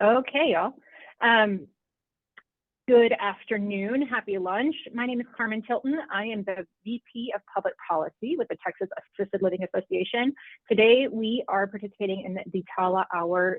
Okay, y'all. Good afternoon. Happy lunch. My name is Carmen Tilton. I am the VP of Public Policy with the Texas Assisted Living Association. Today, we are participating in the TALAHour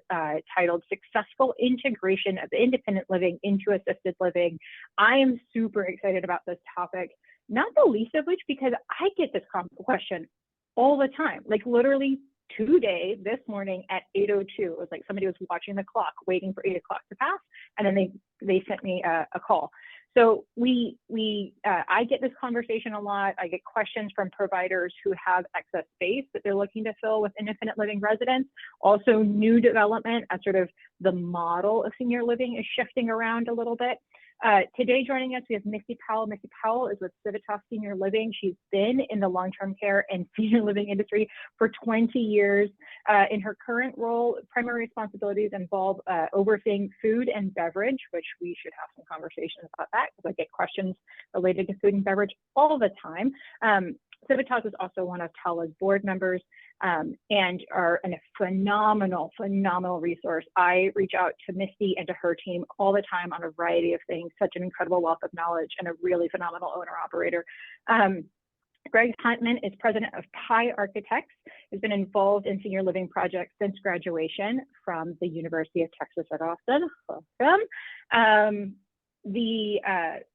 titled Successful Integration of Independent Living into Assisted Living. I am super excited about this topic, not the least of which because I get this question all the time, like literally today, this morning at 8:02, it was like somebody was watching the clock, waiting for 8 o'clock to pass, and then they sent me a call. So I get this conversation a lot. I get questions from providers who have excess space that they're looking to fill with independent living residents. Also, new development as sort of the model of senior living is shifting around a little bit. Today joining us, we have Misty Powell. Misty Powell is with Civitas Senior Living. She's been in the long-term care and senior living industry for 20 years. In her current role, primary responsibilities involve overseeing food and beverage, which we should have some conversations about that because I get questions related to food and beverage all the time. Civitas is also one of TALA's board members and are a phenomenal resource. I reach out to Misty and to her team all the time on a variety of things, such an incredible wealth of knowledge and a really phenomenal owner-operator. Greg Huntman is president of Pi Architects, has been involved in senior living projects since graduation from the University of Texas at Austin. Welcome.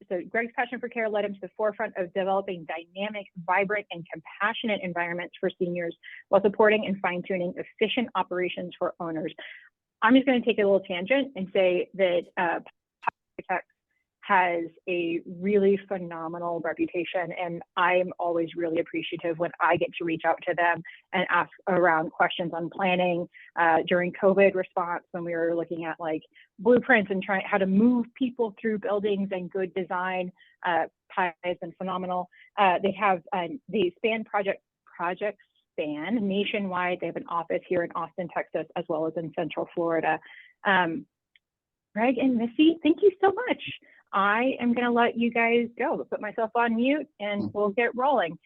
So Greg's passion for care led him to the forefront of developing dynamic, vibrant, and compassionate environments for seniors while supporting and fine-tuning efficient operations for owners. I'm just going to take a little tangent and say that Architects has a really phenomenal reputation, and I'm always really appreciative when I get to reach out to them and ask around questions on planning. During COVID response, when we were looking at like blueprints and trying how to move people through buildings and good design, Pi has been phenomenal. They span projects span nationwide. They have an office here in Austin, Texas, as well as in Central Florida. Greg and Missy, thank you so much. I am going to let you guys go. I'll put myself on mute and we'll get rolling.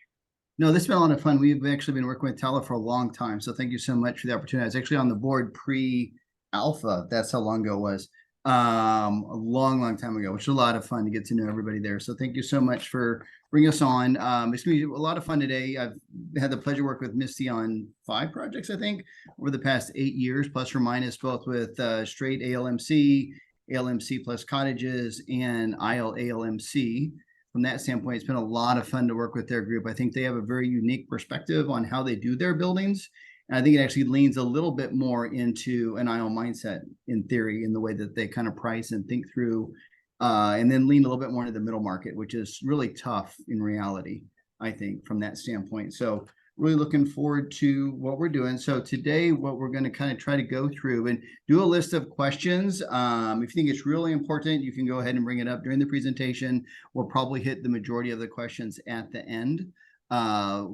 No, this has been a lot of fun. We've actually been working with TALAHour for a long time. So thank you so much for the opportunity. I was actually on the board pre-alpha. That's how long ago it was. A long time ago, which was a lot of fun to get to know everybody there. So thank you so much for bringing us on. It's going to be a lot of fun today. I've had the pleasure to work with Misty on 5 projects, I think, over the past 8 years, plus or minus, both with straight ALMC, ALMC plus cottages, and ALMC. From that standpoint, it's been a lot of fun to work with their group. I think they have a very unique perspective on how they do their buildings. And I think it actually leans a little bit more into an IL mindset in theory, in the way that they kind of price and think through, and then lean a little bit more into the middle market, which is really tough in reality, I think, from that standpoint. So really looking forward to what we're doing. So today, what we're going to kind of try to go through and do a list of questions. If you think it's really important, you can go ahead and bring it up during the presentation. We'll probably hit the majority of the questions at the end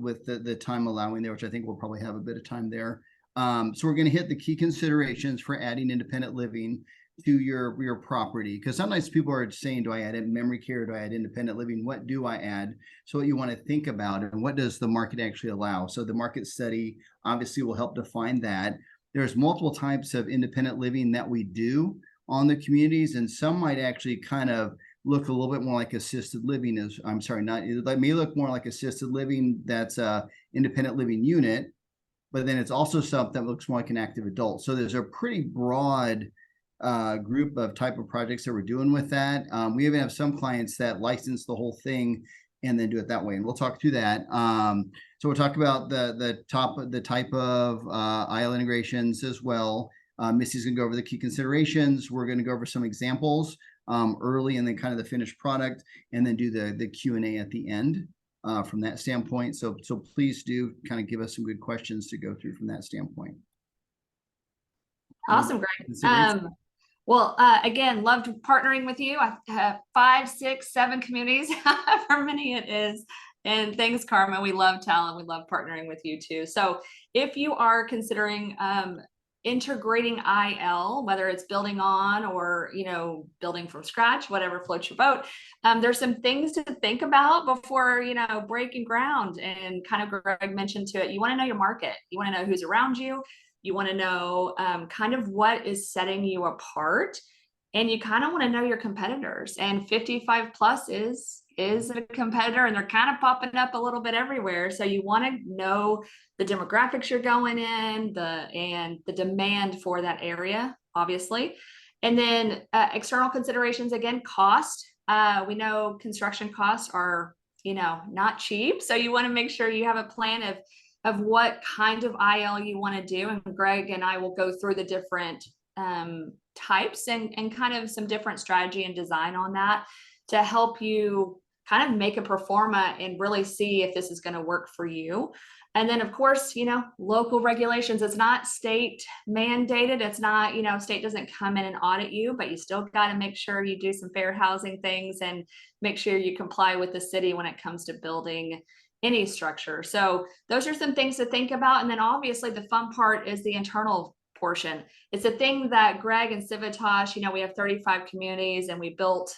with the time allowing there, which I think we'll probably have a bit of time there. So we're going to hit the key considerations for adding independent living to your property, because sometimes people are saying, do I add in memory care, do I add independent living, what do I add? So what you want to think about, and what does the market actually allow? So the market study obviously will help define that. There's multiple types of independent living that we do on the communities, and some might actually kind of look a little bit more like assisted living. It may look more like assisted living that's a independent living unit, but then it's also something that looks more like an active adult. So there's a pretty broad group of type of projects that we're doing with that. We even have some clients that license the whole thing and then do it that way, and we'll talk through that. So we'll talk about the type of IL integrations as well. Missy's gonna go over the key considerations. We're gonna go over some examples early, and then kind of the finished product, and then do the Q&A at the end from that standpoint. So please do kind of give us some good questions to go through from that standpoint. Awesome, Greg. Well, again, loved partnering with you. I have 5, 6, 7 communities, however many it is. And thanks, Carmen. We love talent. We love partnering with you too. So if you are considering integrating IL, whether it's building on or, building from scratch, whatever floats your boat, there's some things to think about before, breaking ground. And kind of Greg mentioned to it, you want to know your market. You want to know who's around you. You want to know kind of what is setting you apart, and you kind of want to know your competitors. And 55 plus is a competitor, and they're kind of popping up a little bit everywhere. So you want to know the demographics you're going in, and the demand for that area, obviously. And then external considerations, again, cost. We know construction costs are, not cheap. So you want to make sure you have a plan of what kind of IL you want to do. And Greg and I will go through the different types and kind of some different strategy and design on that to help you kind of make a pro forma and really see if this is going to work for you. And then, of course, local regulations. It's not state mandated. It's not, state doesn't come in and audit you, but you still got to make sure you do some fair housing things and make sure you comply with the city when it comes to building any structure. So those are some things to think about. And then obviously the fun part is the internal portion. It's a thing that Greg and Civitas, we have 35 communities and we built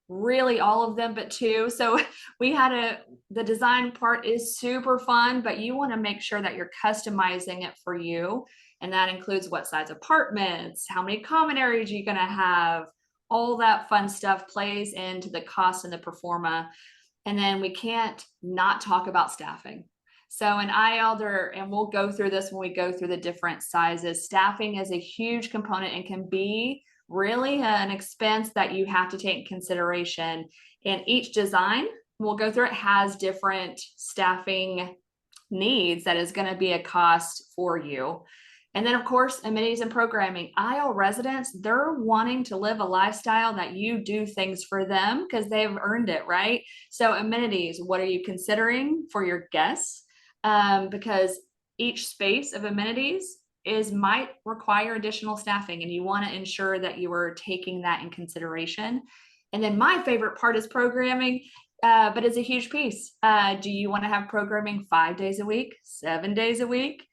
really all of them but 2. So the design part is super fun, but you want to make sure that you're customizing it for you. And that includes what size apartments, how many common areas you're going to have, all that fun stuff plays into the cost and the pro forma. And then we can't not talk about staffing. So in IL and we'll go through this when we go through the different sizes, staffing is a huge component and can be really an expense that you have to take in consideration. And each design, we'll go through it, has different staffing needs that is going to be a cost for you. And then, of course, amenities and programming. IL residents, they're wanting to live a lifestyle that you do things for them because they've earned it, right? So amenities, what are you considering for your guests? Because each space of amenities might require additional staffing, and you want to ensure that you are taking that in consideration. And then my favorite part is programming, but it's a huge piece. Do you want to have programming 5 days a week, 7 days a week?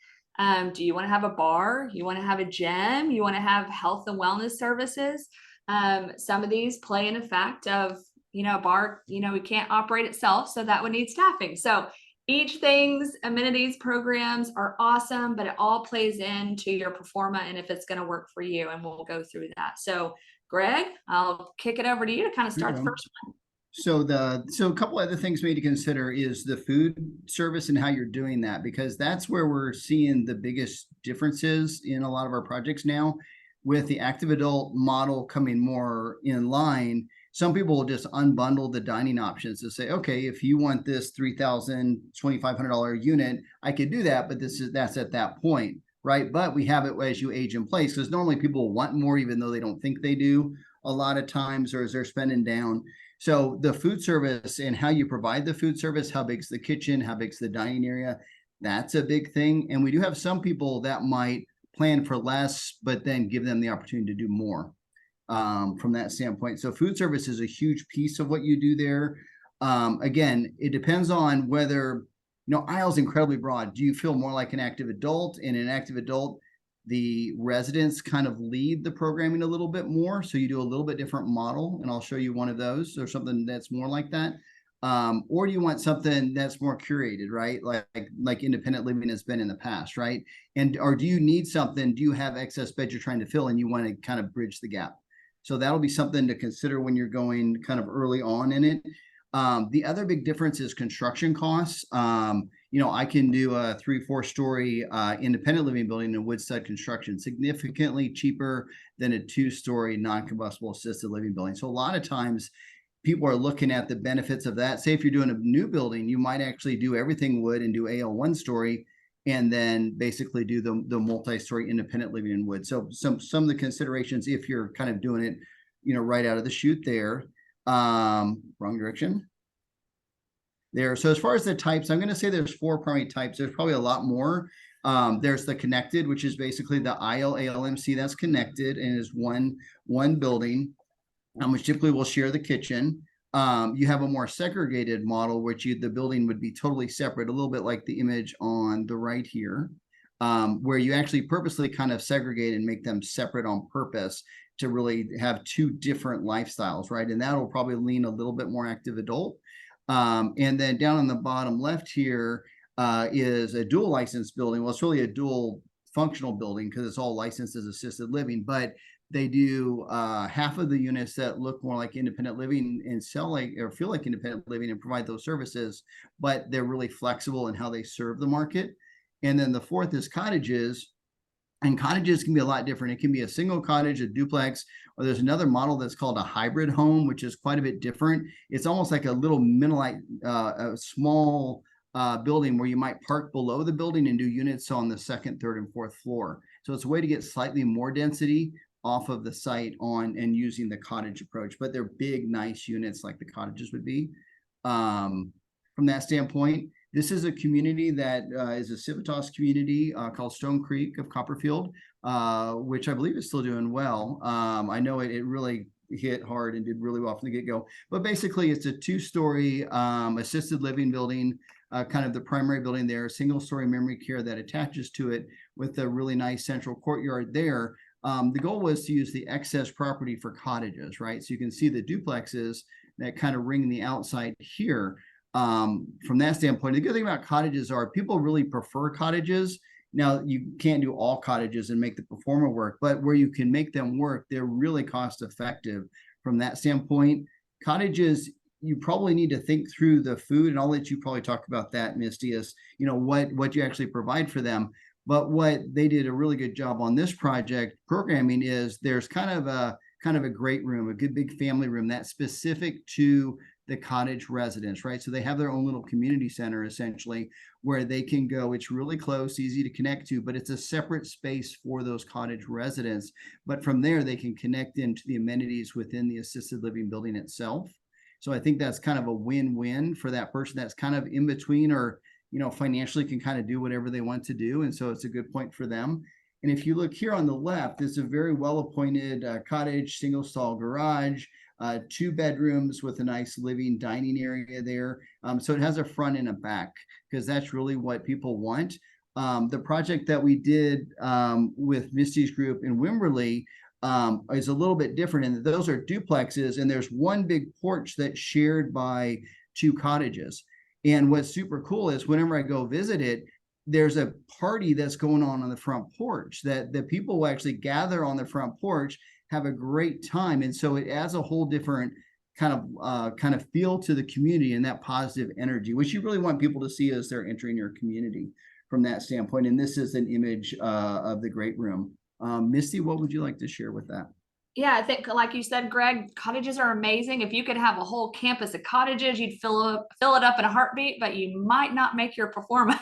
Do you want to have a bar? You want to have a gym? You want to have health and wellness services? Some of these play in the fact of, a bar, we can't operate itself, so that would need staffing. So each thing's amenities programs are awesome, but it all plays into your pro forma and if it's going to work for you. And we'll go through that. So Greg, I'll kick it over to you to kind of start the first one. So a couple other things we need to consider is the food service and how you're doing that, because that's where we're seeing the biggest differences in a lot of our projects now. With the active adult model coming more in line, some people will just unbundle the dining options to say, okay, if you want this $3,000, $2,500 unit, I could do that, but that's at that point, right? But we have it as you age in place, because normally people want more, even though they don't think they do a lot of times, or as they're spending down. So the food service and how you provide the food service, how big's the kitchen, how big's the dining area, that's a big thing. And we do have some people that might plan for less, but then give them the opportunity to do more from that standpoint. So food service is a huge piece of what you do there. Again, it depends on whether, IL is incredibly broad. Do you feel more like an active adult? In an active adult, the residents kind of lead the programming a little bit more. So you do a little bit different model, and I'll show you one of those, or something that's more like that. Or do you want something that's more curated, right? Like independent living has been in the past, right? Or do you need something? Do you have excess bed you're trying to fill and you want to kind of bridge the gap? So that'll be something to consider when you're going kind of early on in it. The other big difference is construction costs. I can do a 3-4 story independent living building in wood stud construction, significantly cheaper than a 2-story non-combustible assisted living building. So a lot of times people are looking at the benefits of that. Say if you're doing a new building, you might actually do everything wood and do AL 1-story, and then basically do the multi-story independent living in wood. So some of the considerations, if you're kind of doing it, right out of the chute there. Wrong direction. There. So as far as the types, I'm going to say there's 4 primary types. There's probably a lot more. There's the connected, which is basically the IL ALMC that's connected and is one building, which typically will share the kitchen. You have a more segregated model, which the building would be totally separate, a little bit like the image on the right here, where you actually purposely kind of segregate and make them separate on purpose to really have 2 different lifestyles, right? And that'll probably lean a little bit more active adult. And then down on the bottom left here is a dual license building. Well, it's really a dual functional building because it's all licensed as assisted living, but they do half of the units that look more like independent living and sell like or feel like independent living and provide those services, but they're really flexible in how they serve the market. And then the fourth is cottages. And cottages can be a lot different. It can be a single cottage, a duplex, or there's another model that's called a hybrid home, which is quite a bit different. It's almost like a little mini-like, a small building where you might park below the building and do units on the second, third, and fourth floor. So it's a way to get slightly more density off of the site on and using the cottage approach, but they're big, nice units like the cottages would be. From that standpoint, this is a community that is a Civitas community called Stone Creek of Copperfield, which I believe is still doing well. I know it really hit hard and did really well from the get-go, but basically it's a two-story assisted living building, kind of the primary building there, single-story memory care that attaches to it with a really nice central courtyard there. The goal was to use the excess property for cottages, right? So you can see the duplexes that kind of ring the outside here. From that standpoint, the good thing about cottages are people really prefer cottages. Now, you can't do all cottages and make the performer work, but where you can make them work, they're really cost effective from that standpoint. Cottages, you probably need to think through the food, and I'll let you probably talk about that, Misty, is, you know, what you actually provide for them. But what they did a really good job on this project programming is there's kind of a great room, a good big family room that's specific to the cottage residents, right? So they have their own little community center essentially where they can go. It's really close, easy to connect to, but it's a separate space for those cottage residents. But from there, they can connect into the amenities within the assisted living building itself. So I think that's kind of a win-win for that person that's kind of in between or, you know, financially can kind of do whatever they want to do. And so it's a good point for them. And if you look here on the left, it's a very well-appointed cottage, single-stall garage, 2 bedrooms with a nice living dining area there. So it has a front and a back because that's really what people want. The project that we did with Misty's group in Wimberley is a little bit different in that those are duplexes and there's one big porch that's shared by 2 cottages. And what's super cool is whenever I go visit it, there's a party that's going on the front porch that the people will actually gather on the front porch, have a great time. And so it adds a whole different kind of feel to the community and that positive energy, which you really want people to see as they're entering your community from that standpoint. And this is an image of the great room. Misty, what would you like to share with that? Yeah, I think like you said, Greg, cottages are amazing. If you could have a whole campus of cottages, you'd fill it up in a heartbeat, but you might not make your performance.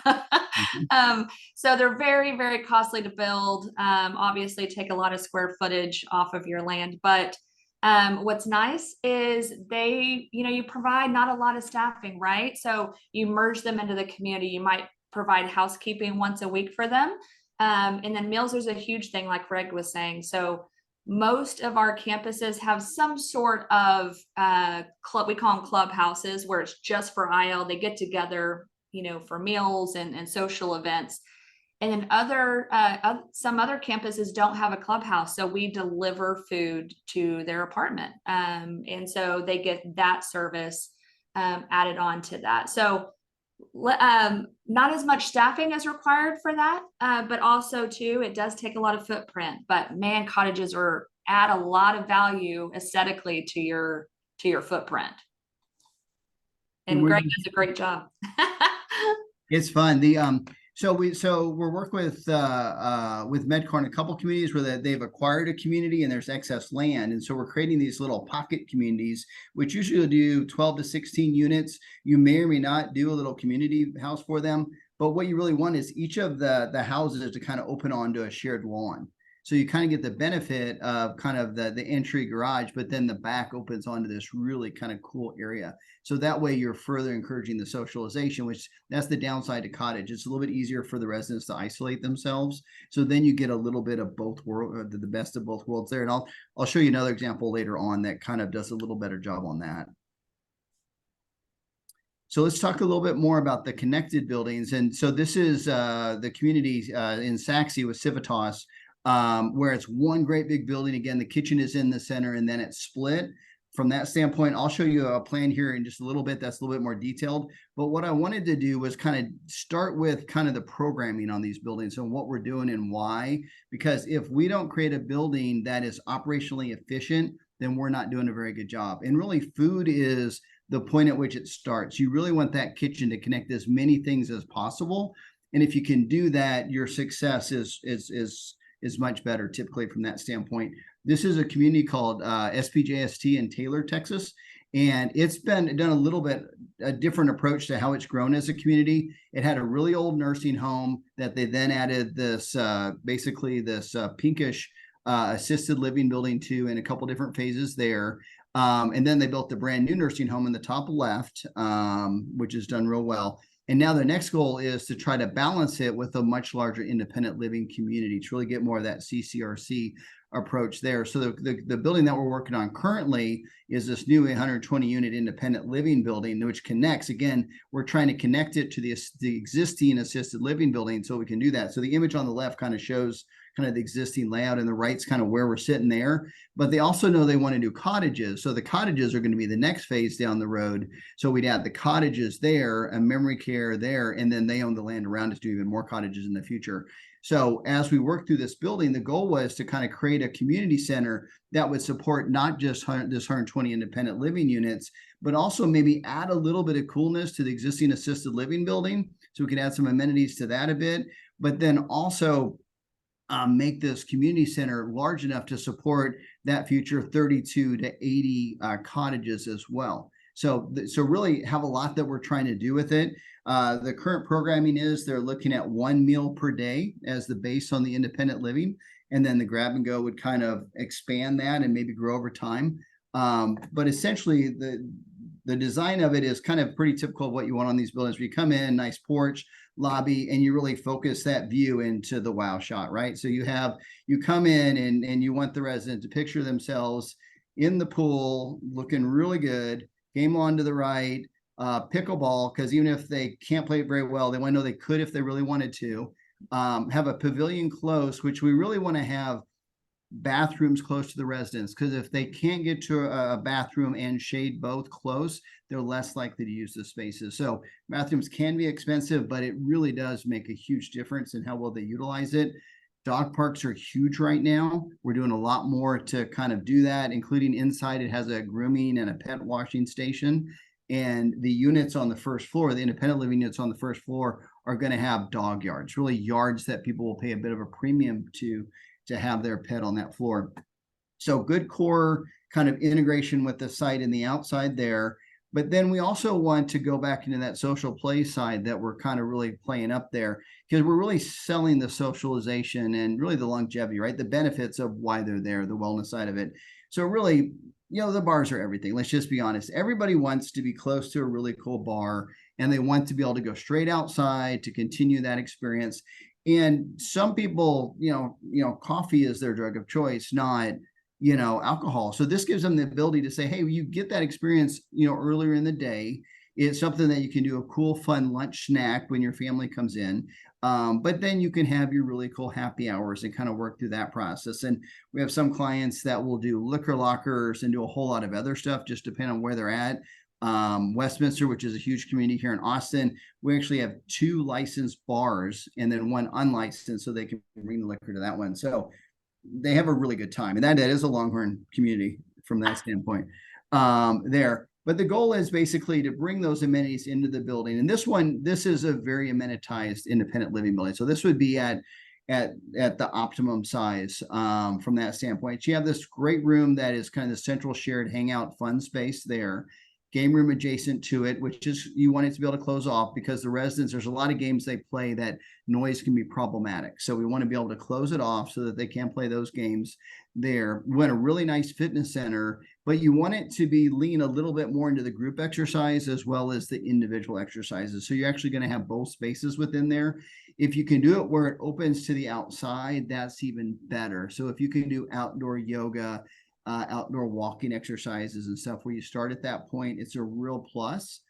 So they're very, very costly to build. Obviously take a lot of square footage off of your land, but what's nice is they, you know, you provide not a lot of staffing, right? So you merge them into the community. You might provide housekeeping once a week for them. And then meals is a huge thing, like Greg was saying. So most of our campuses have some sort of club, we call them clubhouses, where it's just for IL. They get together, you know, for meals and social events. And then some other campuses don't have a clubhouse, so we deliver food to their apartment, and so they get that service added on to that. So not as much staffing is required for that, but also too, it does take a lot of footprint. But man, cottages add a lot of value aesthetically to your footprint. And Greg does a great job. It's fun. So we're working with Medcar in a couple communities where they've acquired a community and there's excess land. And so we're creating these little pocket communities, which usually do 12 to 16 units. You may or may not do a little community house for them. But what you really want is each of the houses to kind of open onto a shared lawn. So you kind of get the benefit of kind of the entry garage, but then the back opens onto this really kind of cool area. So that way you're further encouraging the socialization, which that's the downside to cottage. It's a little bit easier for the residents to isolate themselves. So then you get a little bit of both worlds, the best of both worlds there. And I'll show you another example later on that kind of does a little better job on that. So let's talk a little bit more about the connected buildings. And so this is the community in Saxe with Civitas, where it's one great big building. Again, the kitchen is in the center and then it's split. from that standpoint, I'll show you a plan here in just a little bit that's a little bit more detailed. But what I wanted to do was kind of start with kind of the programming on these buildings and what we're doing and why. Because if we don't create a building that is operationally efficient, then we're not doing a very good job. And really, food is the point at which it starts. You really want that kitchen to connect as many things as possible. And if you can do that, your success is much better typically from that standpoint. This is a community called SPJST in Taylor, Texas. And it's been done a little bit a different approach to how it's grown as a community. It had a really old nursing home that they then added this basically this pinkish assisted living building to in a couple different phases there. And then they built the brand new nursing home in the top left, which is done real well. And now the next goal is to try to balance it with a much larger independent living community to really get more of that CCRC approach there. So the building that we're working on currently is this new 120 unit independent living building, which connects. Again, we're trying to connect it to the existing assisted living building so we can do that. So the image on the left kind of shows kind of the existing layout, and the right's kind of where we're sitting there. But they also know they want to do cottages. So the cottages are going to be the next phase down the road. So we'd add the cottages there, a memory care there, and then they own the land around us to do even more cottages in the future. So as we work through this building, the goal was to kind of create a community center that would support not just this 120 independent living units, but also maybe add a little bit of coolness to the existing assisted living building. So we could add some amenities to that a bit, but then also make this community center large enough to support that future 32 to 80 cottages as well. So really have a lot that we're trying to do with it. The current programming is they're looking at 1 meal per day as the base on the independent living, and then the grab and go would kind of expand that and maybe grow over time. But essentially, the design of it is kind of pretty typical of what you want on these buildings. Where you come in, nice porch, lobby, and you really focus that view into the wow shot, right? So you come in and you want the resident to picture themselves in the pool, looking really good, game on to the right, pickleball, because even if they can't play it very well, they want to know they could if they really wanted to. Have a pavilion close, which we really want to have bathrooms close to the residents, because if they can't get to a bathroom and shade both close, they're less likely to use the spaces. So bathrooms can be expensive, but it really does make a huge difference in how well they utilize it. Dog parks are huge right now. We're doing a lot more to kind of do that, including inside. It has a grooming and a pet washing station. And the units on the first floor, the independent living units on the first floor, are going to have dog yards, really yards that people will pay a bit of a premium to have their pet on that floor. So good core kind of integration with the site and the outside there. But then we also want to go back into that social play side that we're kind of really playing up there, because we're really selling the socialization and really the longevity, right? The benefits of why they're there, the wellness side of it. So really, the bars are everything. Let's just be honest. Everybody wants to be close to a really cool bar, and they want to be able to go straight outside to continue that experience. And some people, coffee is their drug of choice, not, alcohol. So this gives them the ability to say, hey, you get that experience, earlier in the day. It's something that you can do a cool, fun lunch snack when your family comes in. But then you can have your really cool happy hours and kind of work through that process. And we have some clients that will do liquor lockers and do a whole lot of other stuff, just depending on where they're at. Westminster, which is a huge community here in Austin, we actually have 2 licensed bars and then 1 unlicensed, so they can bring the liquor to that one. So they have a really good time, and that is a Longhorn community from that standpoint there. But the goal is basically to bring those amenities into the building. And this is a very amenitized independent living building. So this would be at the optimum size from that standpoint. You have this great room that is kind of the central shared hangout fun space there. Game room adjacent to it, which is you want it to be able to close off, because the residents, there's a lot of games they play that noise can be problematic. So we want to be able to close it off so that they can play those games there. We want a really nice fitness center, but you want it to be lean a little bit more into the group exercise as well as the individual exercises. So you're actually going to have both spaces within there. If you can do it where it opens to the outside, that's even better. So if you can do outdoor yoga, outdoor walking exercises and stuff where you start at that point, it's a real plus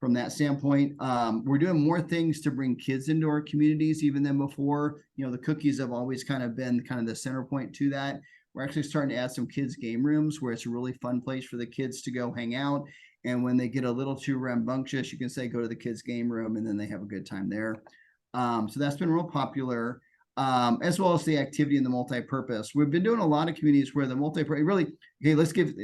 from that standpoint. We're doing more things to bring kids into our communities even than before. The cookies have always kind of been kind of the center point to that. We're actually starting to add some kids' game rooms where it's a really fun place for the kids to go hang out. And when they get a little too rambunctious, you can say, go to the kids' game room, and then they have a good time there. So that's been real popular, as well as the activity in the multi-purpose. We've been doing a lot of communities where the multi-purpose, really, okay, let's give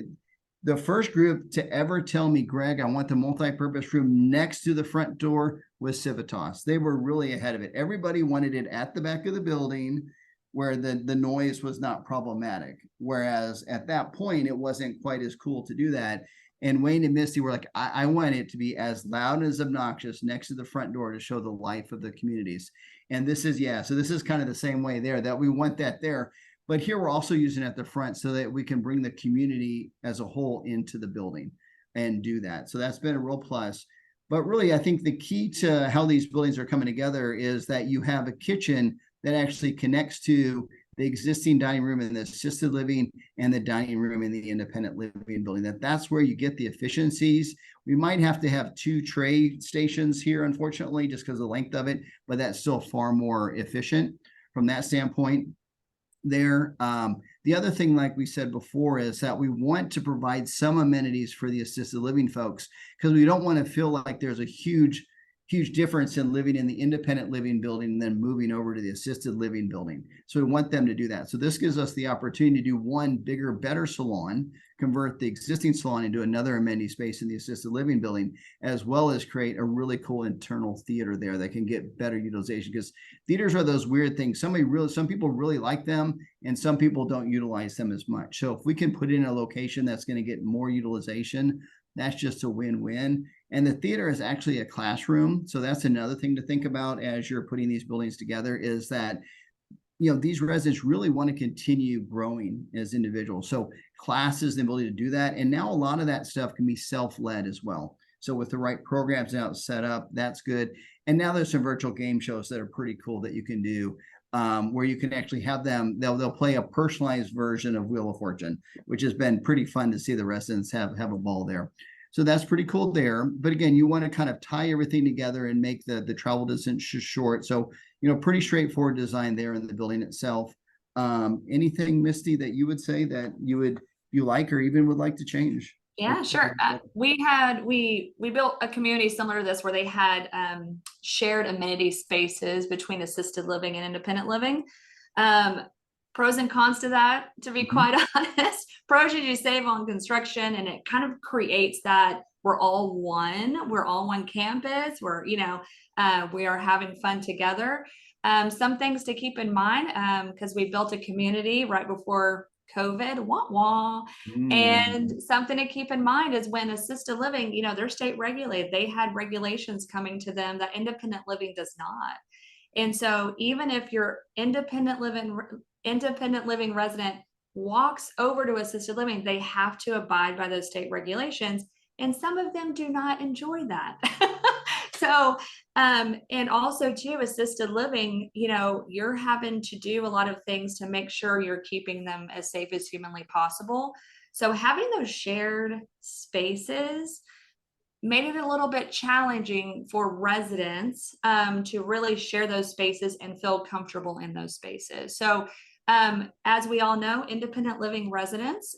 the first group to ever tell me, Greg, I want the multi-purpose room next to the front door was Civitas. They were really ahead of it. Everybody wanted it at the back of the building where the noise was not problematic. Whereas at that point, it wasn't quite as cool to do that. And Wayne and Misty were like, I want it to be as loud and as obnoxious next to the front door to show the life of the communities. And this is, yeah, so this is kind of the same way there, that we want that there. But here we're also using it at the front so that we can bring the community as a whole into the building and do that. So that's been a real plus. But really, I think the key to how these buildings are coming together is that you have a kitchen that actually connects to the existing dining room in the assisted living and the dining room in the independent living building. That's where you get the efficiencies. We might have to have 2 tray stations here, unfortunately, just because of the length of it, but that's still far more efficient from that standpoint there. The other thing, like we said before, is that we want to provide some amenities for the assisted living folks, because we don't want to feel like there's a huge difference in living in the independent living building and then moving over to the assisted living building. So we want them to do that. So this gives us the opportunity to do one bigger, better salon, convert the existing salon into another amenity space in the assisted living building, as well as create a really cool internal theater there that can get better utilization, because theaters are those weird things. Some people really like them and some people don't utilize them as much. So if we can put it in a location that's going to get more utilization, that's just a win-win. And the theater is actually a classroom. So that's another thing to think about as you're putting these buildings together, is that, you know, these residents really want to continue growing as individuals. So classes, the ability to do that. And now a lot of that stuff can be self-led as well. So with the right programs now set up, that's good. And now there's some virtual game shows that are pretty cool that you can do, where you can actually have them, they'll play a personalized version of Wheel of Fortune, which has been pretty fun to see the residents have a ball there. So that's pretty cool there. But again, you want to kind of tie everything together and make the travel distance short. So, you know, pretty straightforward design there in the building itself. Anything, Misty, that you would say that you like or even would like to change? Yeah, sure. We built a community similar to this where they had shared amenity spaces between assisted living and independent living. Pros and cons to that, to be quite honest. Pros is you save on construction, and it kind of creates that we're all one campus. We are having fun together. Some things to keep in mind, because we built a community right before COVID, and something to keep in mind is when assisted living, you know, they're state regulated. They had regulations coming to them that independent living does not. And so even if your independent living resident walks over to assisted living, they have to abide by those state regulations. And some of them do not enjoy that. So, and also too, assisted living, you know, you're having to do a lot of things to make sure you're keeping them as safe as humanly possible. So having those shared spaces made it a little bit challenging for residents to really share those spaces and feel comfortable in those spaces. So as we all know, independent living residents,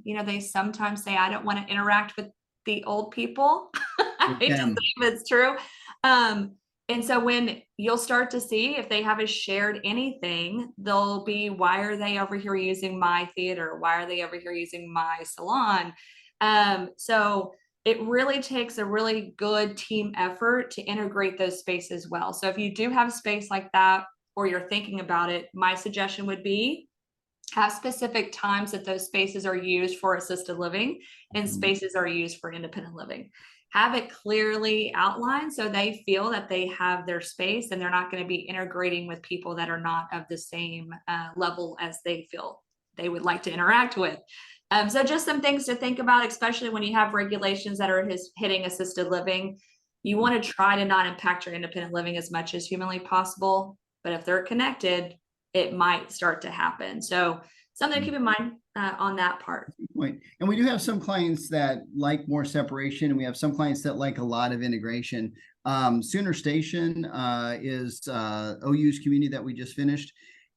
you know, they sometimes say, I don't want to interact with the old people. I hate to say it's true. And so when you'll start to see if they have a shared anything, they'll be, why are they over here using my theater? Why are they over here using my salon? So it really takes a really good team effort to integrate those spaces well. So if you do have space like that, or you're thinking about it, my suggestion would be have specific times that those spaces are used for assisted living and spaces are used for independent living. Have it clearly outlined so they feel that they have their space and they're not going to be integrating with people that are not of the same level as they feel they would like to interact with. So just some things to think about, especially when you have regulations that are hitting assisted living. You want to try to not impact your independent living as much as humanly possible. But if they're connected, it might start to happen. So something to keep in mind on that part. Right. And we do have some clients that like more separation, and we have some clients that like a lot of integration. Sooner Station is OU's community that we just finished.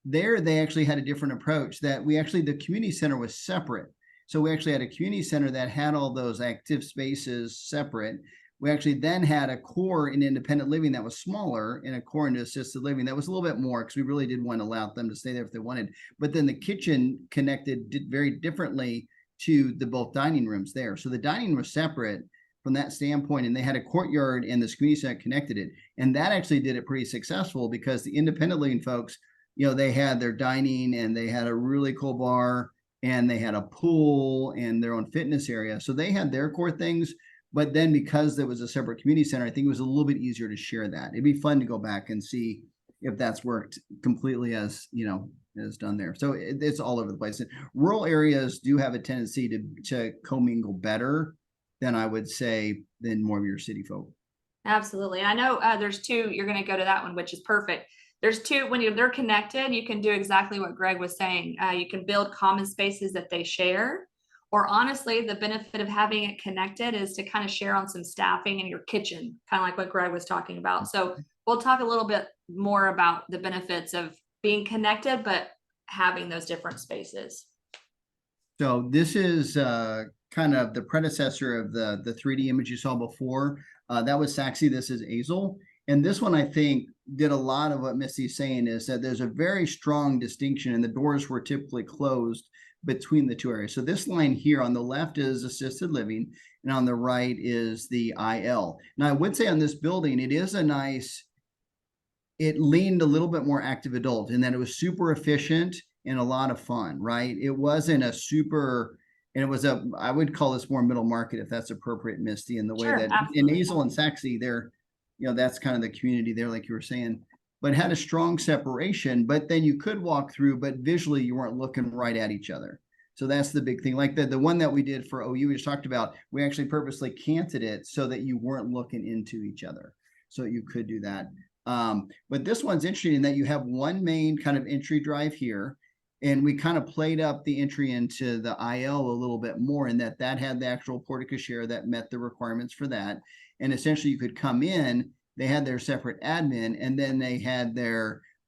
There, they actually had a different approach that the community center was separate. So we actually had a community center that had all those active spaces separate. We actually then had a core in independent living that was smaller and a core into assisted living that was a little bit more because we really did want to allow them to stay there if they wanted. But then the kitchen connected very differently to the both dining rooms there. So the dining was separate from that standpoint, and they had a courtyard and this community center connected it. And that actually did it pretty successful because the independent living folks, they had their dining and they had a really cool bar and they had a pool and their own fitness area. So they had their core things. But then because there was a separate community center, I think it was a little bit easier to share that. It'd be fun to go back and see if that's worked completely as done there. So it's all over the place. Rural areas do have a tendency to commingle better than I would say than more of your city folk. Absolutely. I know there's two, you're going to go to that one, which is perfect. There's two, when they're connected, you can do exactly what Greg was saying. You can build common spaces that they share. Or honestly, the benefit of having it connected is to kind of share on some staffing in your kitchen, kind of like what Greg was talking about. So we'll talk a little bit more about the benefits of being connected, but having those different spaces. So this is kind of the predecessor of the 3D image you saw before. That was Saxy. This is Azel. And this one, I think, did a lot of what Misty's saying is that there's a very strong distinction and the doors were typically closed between the two areas. So this line here on the left is assisted living and on the right is the IL. Now I would say on this building, it leaned a little bit more active adult in that it was super efficient and a lot of fun, right? It wasn't a super, and it was I would call this more middle market if that's appropriate, Misty, in the way that in Azel and Saxy, they're, that's kind of the community there, like you were saying, but had a strong separation, but then you could walk through, but visually you weren't looking right at each other. So that's the big thing. Like the one that we did for OU, we just talked about, we actually purposely canted it so that you weren't looking into each other. So you could do that. But this one's interesting in that you have one main kind of entry drive here, and we kind of played up the entry into the IL a little bit more in that had the actual porte cochere that met the requirements for that. And essentially you could come in, they had their separate admin, and then they had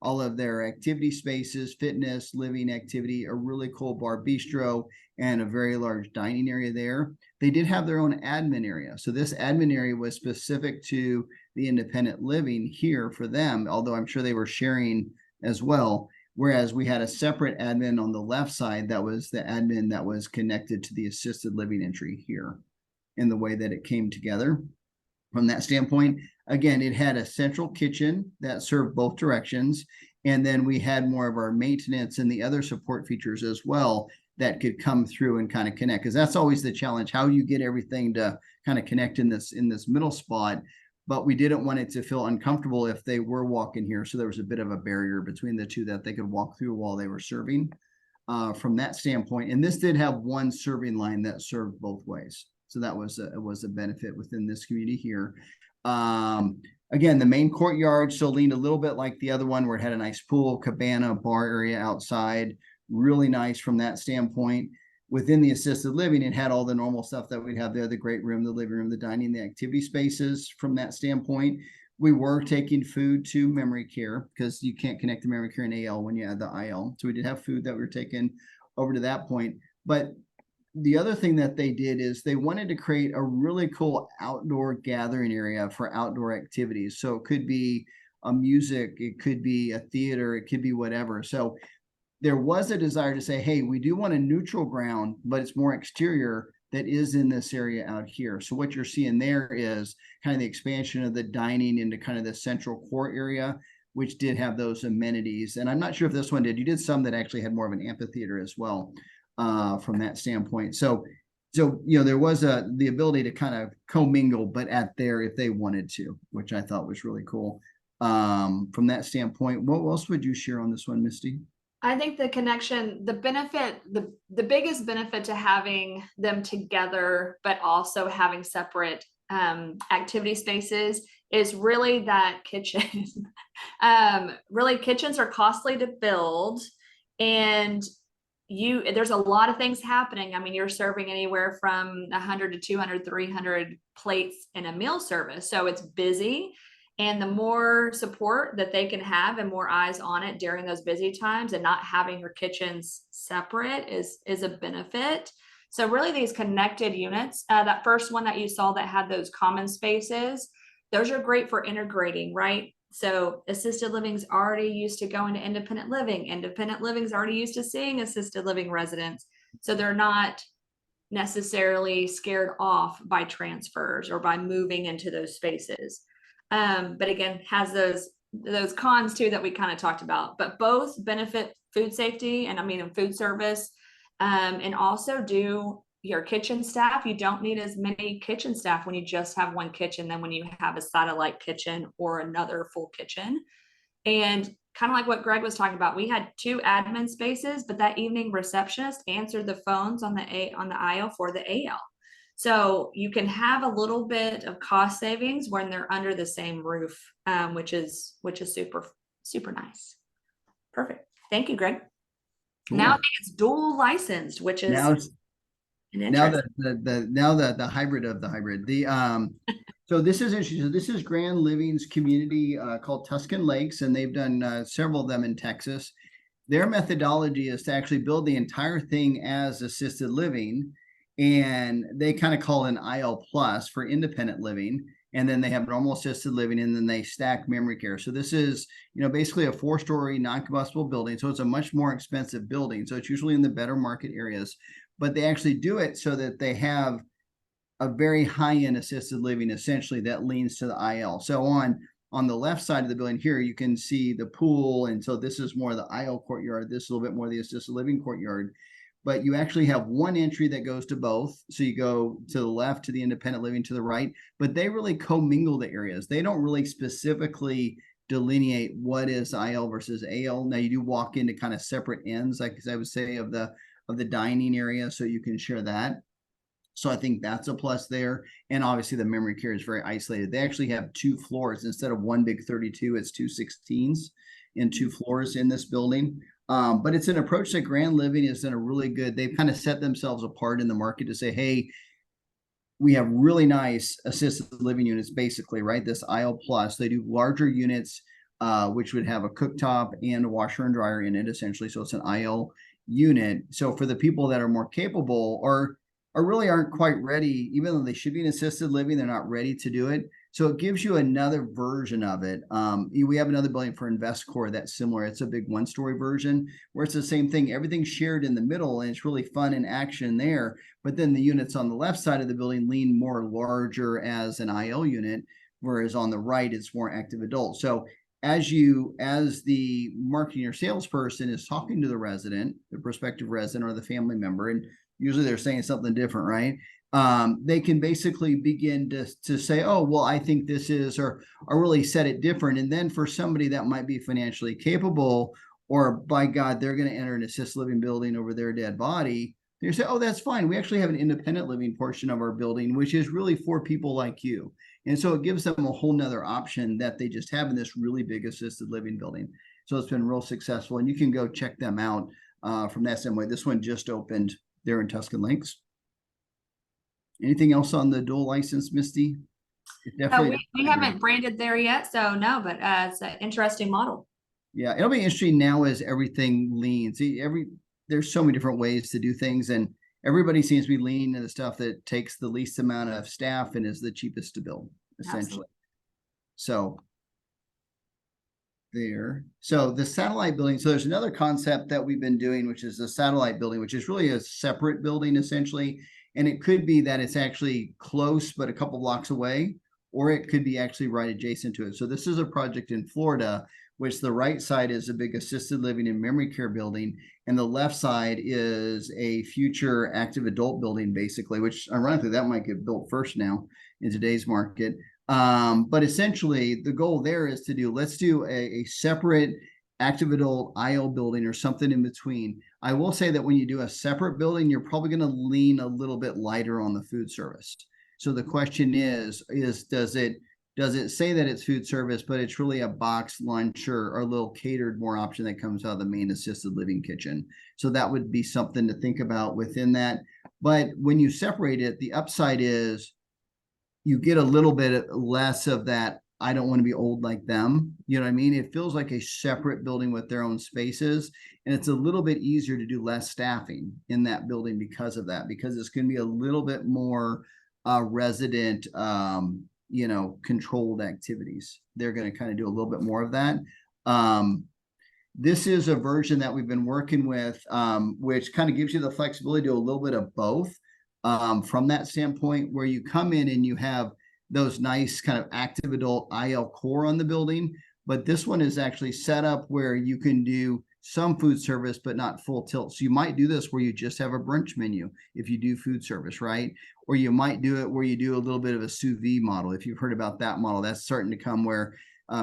all of their activity spaces, fitness, living activity, a really cool bar bistro, and a very large dining area there. They did have their own admin area. So this admin area was specific to the independent living here for them, although I'm sure they were sharing as well. Whereas we had a separate admin on the left side that was the admin that was connected to the assisted living entry here in the way that it came together. From that standpoint, again, it had a central kitchen that served both directions. And then we had more of our maintenance and the other support features as well that could come through and kind of connect. Because that's always the challenge. How do you get everything to kind of connect in this middle spot? But we didn't want it to feel uncomfortable if they were walking here. So there was a bit of a barrier between the two that they could walk through while they were serving from that standpoint. And this did have one serving line that served both ways. So that was a benefit within this community here. Again, the main courtyard still leaned a little bit like the other one where it had a nice pool, cabana, bar area outside. Really nice from that standpoint. Within the assisted living, it had all the normal stuff that we'd have there, the great room, the living room, the dining, the activity spaces from that standpoint. We were taking food to memory care because you can't connect to memory care and AL when you add the IL. So we did have food that we were taking over to that point. But the other thing that they did is they wanted to create a really cool outdoor gathering area for outdoor activities. So it could be a music, it could be a theater, it could be whatever. So there was a desire to say, hey, we do want a neutral ground, but it's more exterior that is in this area out here. So what you're seeing there is kind of the expansion of the dining into kind of the central core area, which did have those amenities. And I'm not sure if this one did. You did some that actually had more of an amphitheater as well from that standpoint. So there was the ability to kind of commingle, but at there if they wanted to, which I thought was really cool. From that standpoint, what else would you share on this one, Misty? I think the connection, the benefit, the biggest benefit to having them together, but also having separate activity spaces is really that kitchen. Really, kitchens are costly to build, and there's a lot of things happening. I mean, you're serving anywhere from 100 to 200, 300 plates in a meal service. So it's busy. And the more support that they can have and more eyes on it during those busy times, and not having your kitchens separate is a benefit. So really these connected units, that first one that you saw that had those common spaces, those are great for integrating, right? So assisted living's already used to going to independent living. Independent living's already used to seeing assisted living residents. So they're not necessarily scared off by transfers or by moving into those spaces. But again, has those cons too that we kind of talked about, but both benefit food safety and food service, and also do your kitchen staff. You don't need as many kitchen staff when you just have one kitchen than when you have a satellite kitchen or another full kitchen. And kind of like what Greg was talking about, we had 2 admin spaces, but that evening receptionist answered the phones on the aisle for the AL. So you can have a little bit of cost savings when they're under the same roof, which is super, super nice. Perfect. Thank you, Greg. Cool. Now I think it's dual licensed, which is now the hybrid of the hybrid. So this is interesting. So this is Grand Living's community called Tuscan Lakes, and they've done several of them in Texas. Their methodology is to actually build the entire thing as assisted living, and they kind of call it an IL plus for independent living. And then they have normal assisted living, and then they stack memory care. So this is, basically a 4-story non-combustible building. So it's a much more expensive building. So it's usually in the better market areas, but they actually do it so that they have a very high-end assisted living, essentially, that leans to the IL. So on the left side of the building here, you can see the pool. And so this is more the IL courtyard. This is a little bit more the assisted living courtyard. But you actually have one entry that goes to both. So you go to the left to the independent living, to the right, but they really commingle the areas. They don't really specifically delineate what is IL versus AL. Now you do walk into kind of separate ends, like I would say, of the dining area, so you can share that. So I think that's a plus there. And obviously the memory care is very isolated. They actually have 2 floors instead of one big 32. It's 2 16s in 2 floors in this building. But it's an approach that Grand Living has done a really good. They've kind of set themselves apart in the market to say, hey, we have really nice assisted living units, basically, right? This IL plus. They do larger units, which would have a cooktop and a washer and dryer in it, essentially. So it's an IL unit. So for the people that are more capable or really aren't quite ready, even though they should be in assisted living, they're not ready to do it. So it gives you another version of it. We have another building for InvestCore that's similar. It's a big 1-story version where it's the same thing. Everything's shared in the middle, and it's really fun and action there. But then the units on the left side of the building lean more larger as an IL unit, whereas on the right, it's more active adult. So as the marketing or salesperson is talking to the resident, the prospective resident or the family member, and usually they're saying something different, right? They can basically begin to say, oh, well, I think this is, or really set it different. And then for somebody that might be financially capable, or by God, they're going to enter an assisted living building over their dead body, they say, oh, that's fine. We actually have an independent living portion of our building, which is really for people like you. And so it gives them a whole nother option that they just have in this really big assisted living building. So it's been real successful, and you can go check them out from that same way. This one just opened there in Tuscan Lakes. Anything else on the dual license, Misty? We haven't branded there yet, so no, but it's an interesting model. Yeah, it'll be interesting now as everything leans. There's so many different ways to do things, and everybody seems to be leaning to the stuff that takes the least amount of staff and is the cheapest to build, essentially. Absolutely. So there. So the satellite building. So there's another concept that we've been doing, which is the satellite building, which is really a separate building, essentially. And it could be that it's actually close, but a couple blocks away, or it could be actually right adjacent to it. So this is a project in Florida, which the right side is a big assisted living and memory care building. And the left side is a future active adult building, basically, which ironically, that might get built first now in today's market. But essentially the goal there is let's do a separate active adult IL building or something in between. I will say that when you do a separate building, you're probably going to lean a little bit lighter on the food service. So the question is does it say that it's food service, but it's really a box lunch or a little catered more option that comes out of the main assisted living kitchen? So that would be something to think about within that. But when you separate it, the upside is you get a little bit less of that I don't want to be old like them. You know what I mean? It feels like a separate building with their own spaces. And it's a little bit easier to do less staffing in that building because of that, because it's going to be a little bit more resident, you know, controlled activities. They're going to kind of do a little bit more of that. This is a version that we've been working with, which kind of gives you the flexibility to do a little bit of both, from that standpoint, where you come in and you have those nice kind of active adult IL core on the building. But this one is actually set up where you can do some food service, but not full tilt. So you might do this where you just have a brunch menu if you do food service, right? Or you might do it where you do a little bit of a sous vide model. If you've heard about that model, that's starting to come where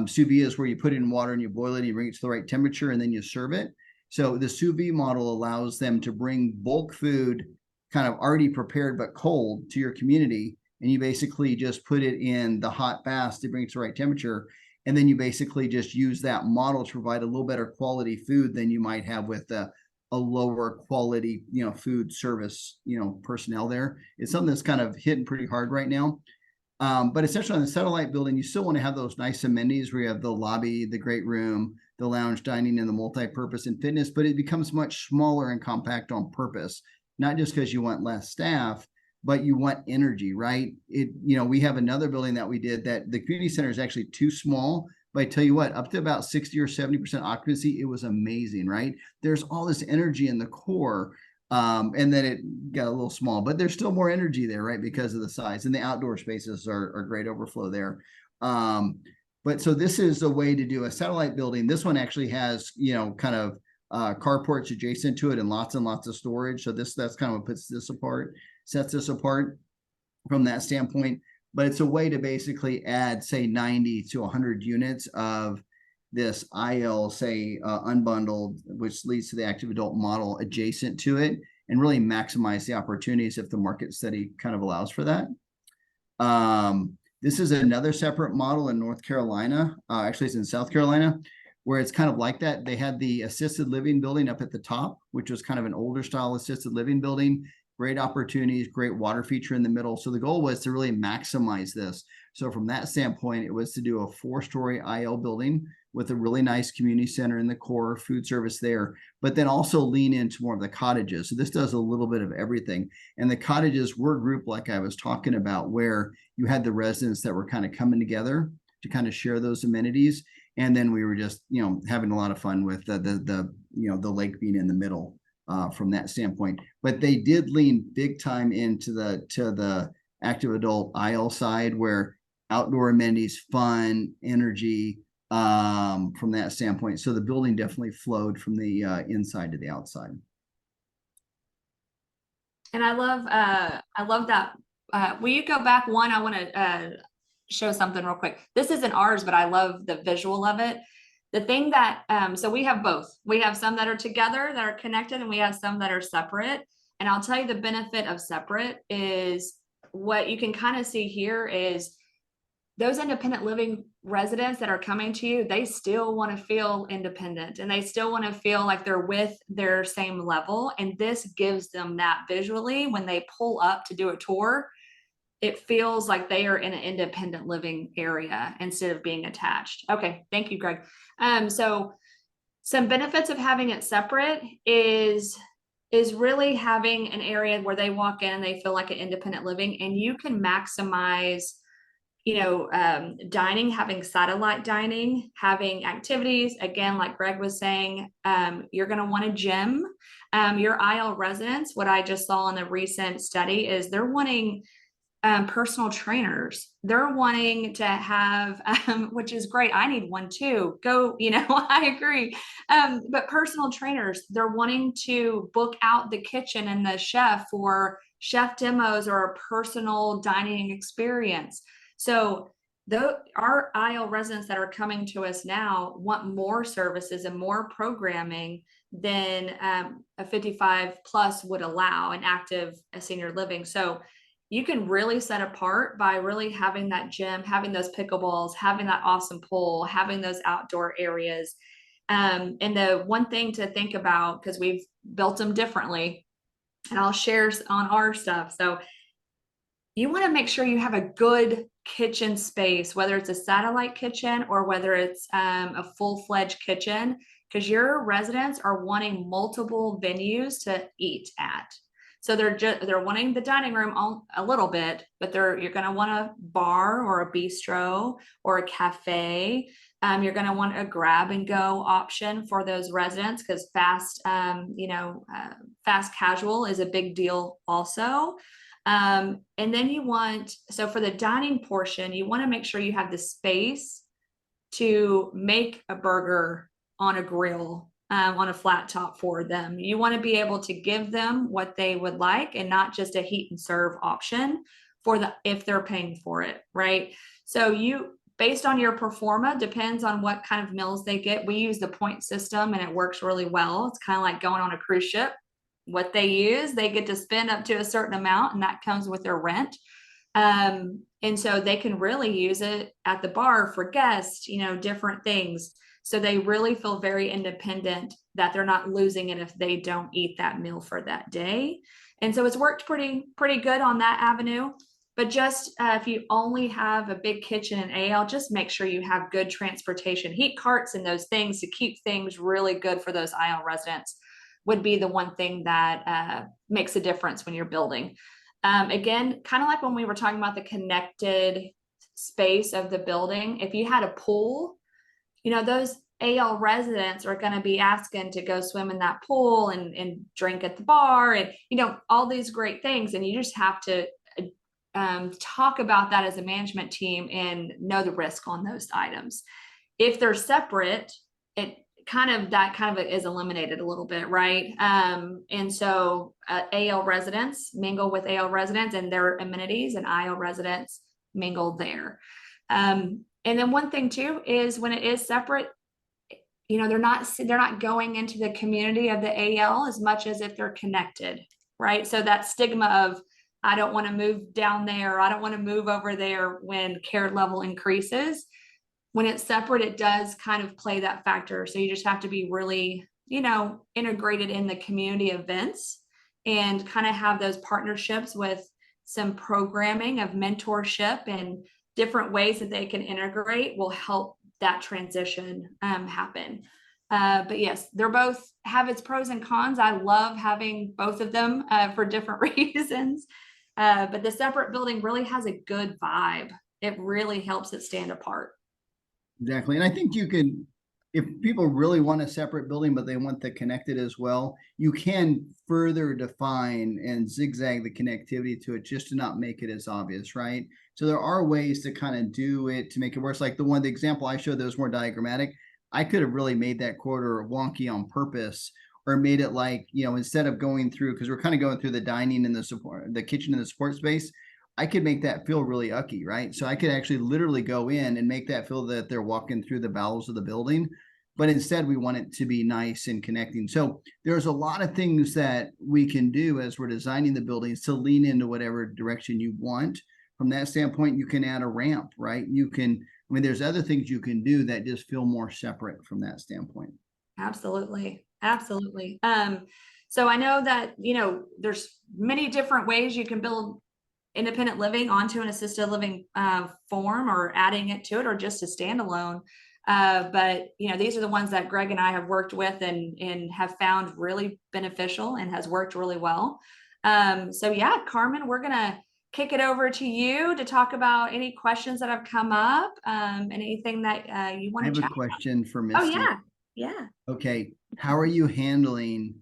sous vide is where you put it in water and you boil it and you bring it to the right temperature and then you serve it. So the sous vide model allows them to bring bulk food kind of already prepared but cold to your community. And you basically just put it in the hot bath to bring it to the right temperature. And then you basically just use that model to provide a little better quality food than you might have with a lower quality, you know, food service, you know, personnel there. It's something that's kind of hitting pretty hard right now. But essentially on the satellite building, you still want to have those nice amenities where you have the lobby, the great room, the lounge dining, and the multi-purpose and fitness, but it becomes much smaller and compact on purpose, not just because you want less staff, but you want energy, right? You know, we have another building that we did that the community center is actually too small, but I tell you what, up to about 60 or 70% occupancy, it was amazing, right? There's all this energy in the core. And then it got a little small, but there's still more energy there, right? Because of the size, and the outdoor spaces are great overflow there. But so this is a way to do a satellite building. This one actually has, you know, kind of carports adjacent to it and lots of storage. So that's kind of what sets this apart from that standpoint. But it's a way to basically add, say, 90 to 100 units of this IL, say, unbundled, which leads to the active adult model adjacent to it, and really maximize the opportunities if the market study kind of allows for that. This is another separate model in North Carolina. Actually, it's in South Carolina, where it's kind of like that. They had the assisted living building up at the top, which was kind of an older style assisted living building. Great opportunities, great water feature in the middle. So the goal was to really maximize this. So from that standpoint, it was to do a 4-story IL building with a really nice community center in the core, food service there, but then also lean into more of the cottages. So this does a little bit of everything. And the cottages were grouped like I was talking about, where you had the residents that were kind of coming together to kind of share those amenities. And then we were just, you know, having a lot of fun with the you know, the lake being in the middle. From that standpoint, but they did lean big time into the active adult IL side, where outdoor amenities, fun, energy, from that standpoint. So the building definitely flowed from the inside to the outside. And I love that. Will you go back one? I want to show something real quick. This isn't ours, but I love the visual of it. The thing that, so we have both. We have some that are together, that are connected, and we have some that are separate. And I'll tell you the benefit of separate is what you can kind of see here is those independent living residents that are coming to you, they still want to feel independent and they still want to feel like they're with their same level. And this gives them that visually when they pull up to do a tour. It feels like they are in an independent living area instead of being attached. Okay, thank you, Greg. So some benefits of having it separate is really having an area where they walk in and they feel like an independent living, and you can maximize, you know, dining, having satellite dining, having activities. Again, like Greg was saying, you're going to want a gym. Your IL residents, what I just saw in the recent study is they're wanting personal trainers. They're wanting to have, which is great. I need one too. Go, you know, I agree. But personal trainers, they're wanting to book out the kitchen and the chef for chef demos or a personal dining experience. So our IL residents that are coming to us now want more services and more programming than a 55 plus would allow an active senior living. So you can really set apart by really having that gym, having those pickleballs, having that awesome pool, having those outdoor areas. And the one thing to think about, because we've built them differently, and I'll share on our stuff. So you want to make sure you have a good kitchen space, whether it's a satellite kitchen or whether it's a full-fledged kitchen, because your residents are wanting multiple venues to eat at. So they're wanting the dining room a little bit, but you're going to want a bar or a bistro or a cafe. You're going to want a grab and go option for those residents, because fast casual is a big deal also. And then so for the dining portion, you want to make sure you have the space to make a burger on a grill, on a flat top for them. You want to be able to give them what they would like and not just a heat and serve option if they're paying for it, right? So based on your performa, depends on what kind of meals they get. We use the point system and it works really well. It's kind of like going on a cruise ship. What they use, they get to spend up to a certain amount, and that comes with their rent. And so they can really use it at the bar for guests, different things. So they really feel very independent, that they're not losing it if they don't eat that meal for that day. And so it's worked pretty good on that avenue. But just if you only have a big kitchen in AL, just make sure you have good transportation, heat carts and those things to keep things really good for those IL residents would be the one thing that makes a difference when you're building. Again, kind of like when we were talking about the connected space of the building, if you had a pool, those AL residents are going to be asking to go swim in that pool and drink at the bar and, all these great things. And you just have to talk about that as a management team and know the risk on those items. If they're separate, that kind of is eliminated a little bit, right? And so AL residents mingle with AL residents and their amenities, and IL residents mingle there. And then one thing too is when it is separate, they're not going into the community of the AL as much as if they're connected, right? So that stigma of, I don't want to move down there, I don't want to move over there when care level increases. When it's separate, it does kind of play that factor. So you just have to be really, integrated in the community events and kind of have those partnerships with some programming of mentorship and different ways that they can integrate will help that transition happen. But yes, they're both have its pros and cons. I love having both of them for different reasons. But the separate building really has a good vibe. It really helps it stand apart. Exactly. And I think you can, if people really want a separate building, but they want the connected as well, you can further define and zigzag the connectivity to it just to not make it as obvious, right? So there are ways to kind of do it to make it worse. Like the example I showed that was more diagrammatic, I could have really made that quarter wonky on purpose, or made it like, instead of going through, because we're kind of going through the dining and the kitchen and the support space, I could make that feel really ucky, right? So I could actually literally go in and make that feel that they're walking through the bowels of the building, but instead we want it to be nice and connecting. So there's a lot of things that we can do as we're designing the buildings to lean into whatever direction you want. From that standpoint, you can add a ramp, right? There's other things you can do that just feel more separate from that standpoint. Absolutely. Absolutely. So I know that, there's many different ways you can build independent living onto an assisted living form, or adding it to it, or just a standalone. But these are the ones that Greg and I have worked with and have found really beneficial and has worked really well. So yeah, Carmen, we're gonna kick it over to you to talk about any questions that have come up, and anything that you want to chat I have a question for Misty. Oh yeah. Okay, how are you handling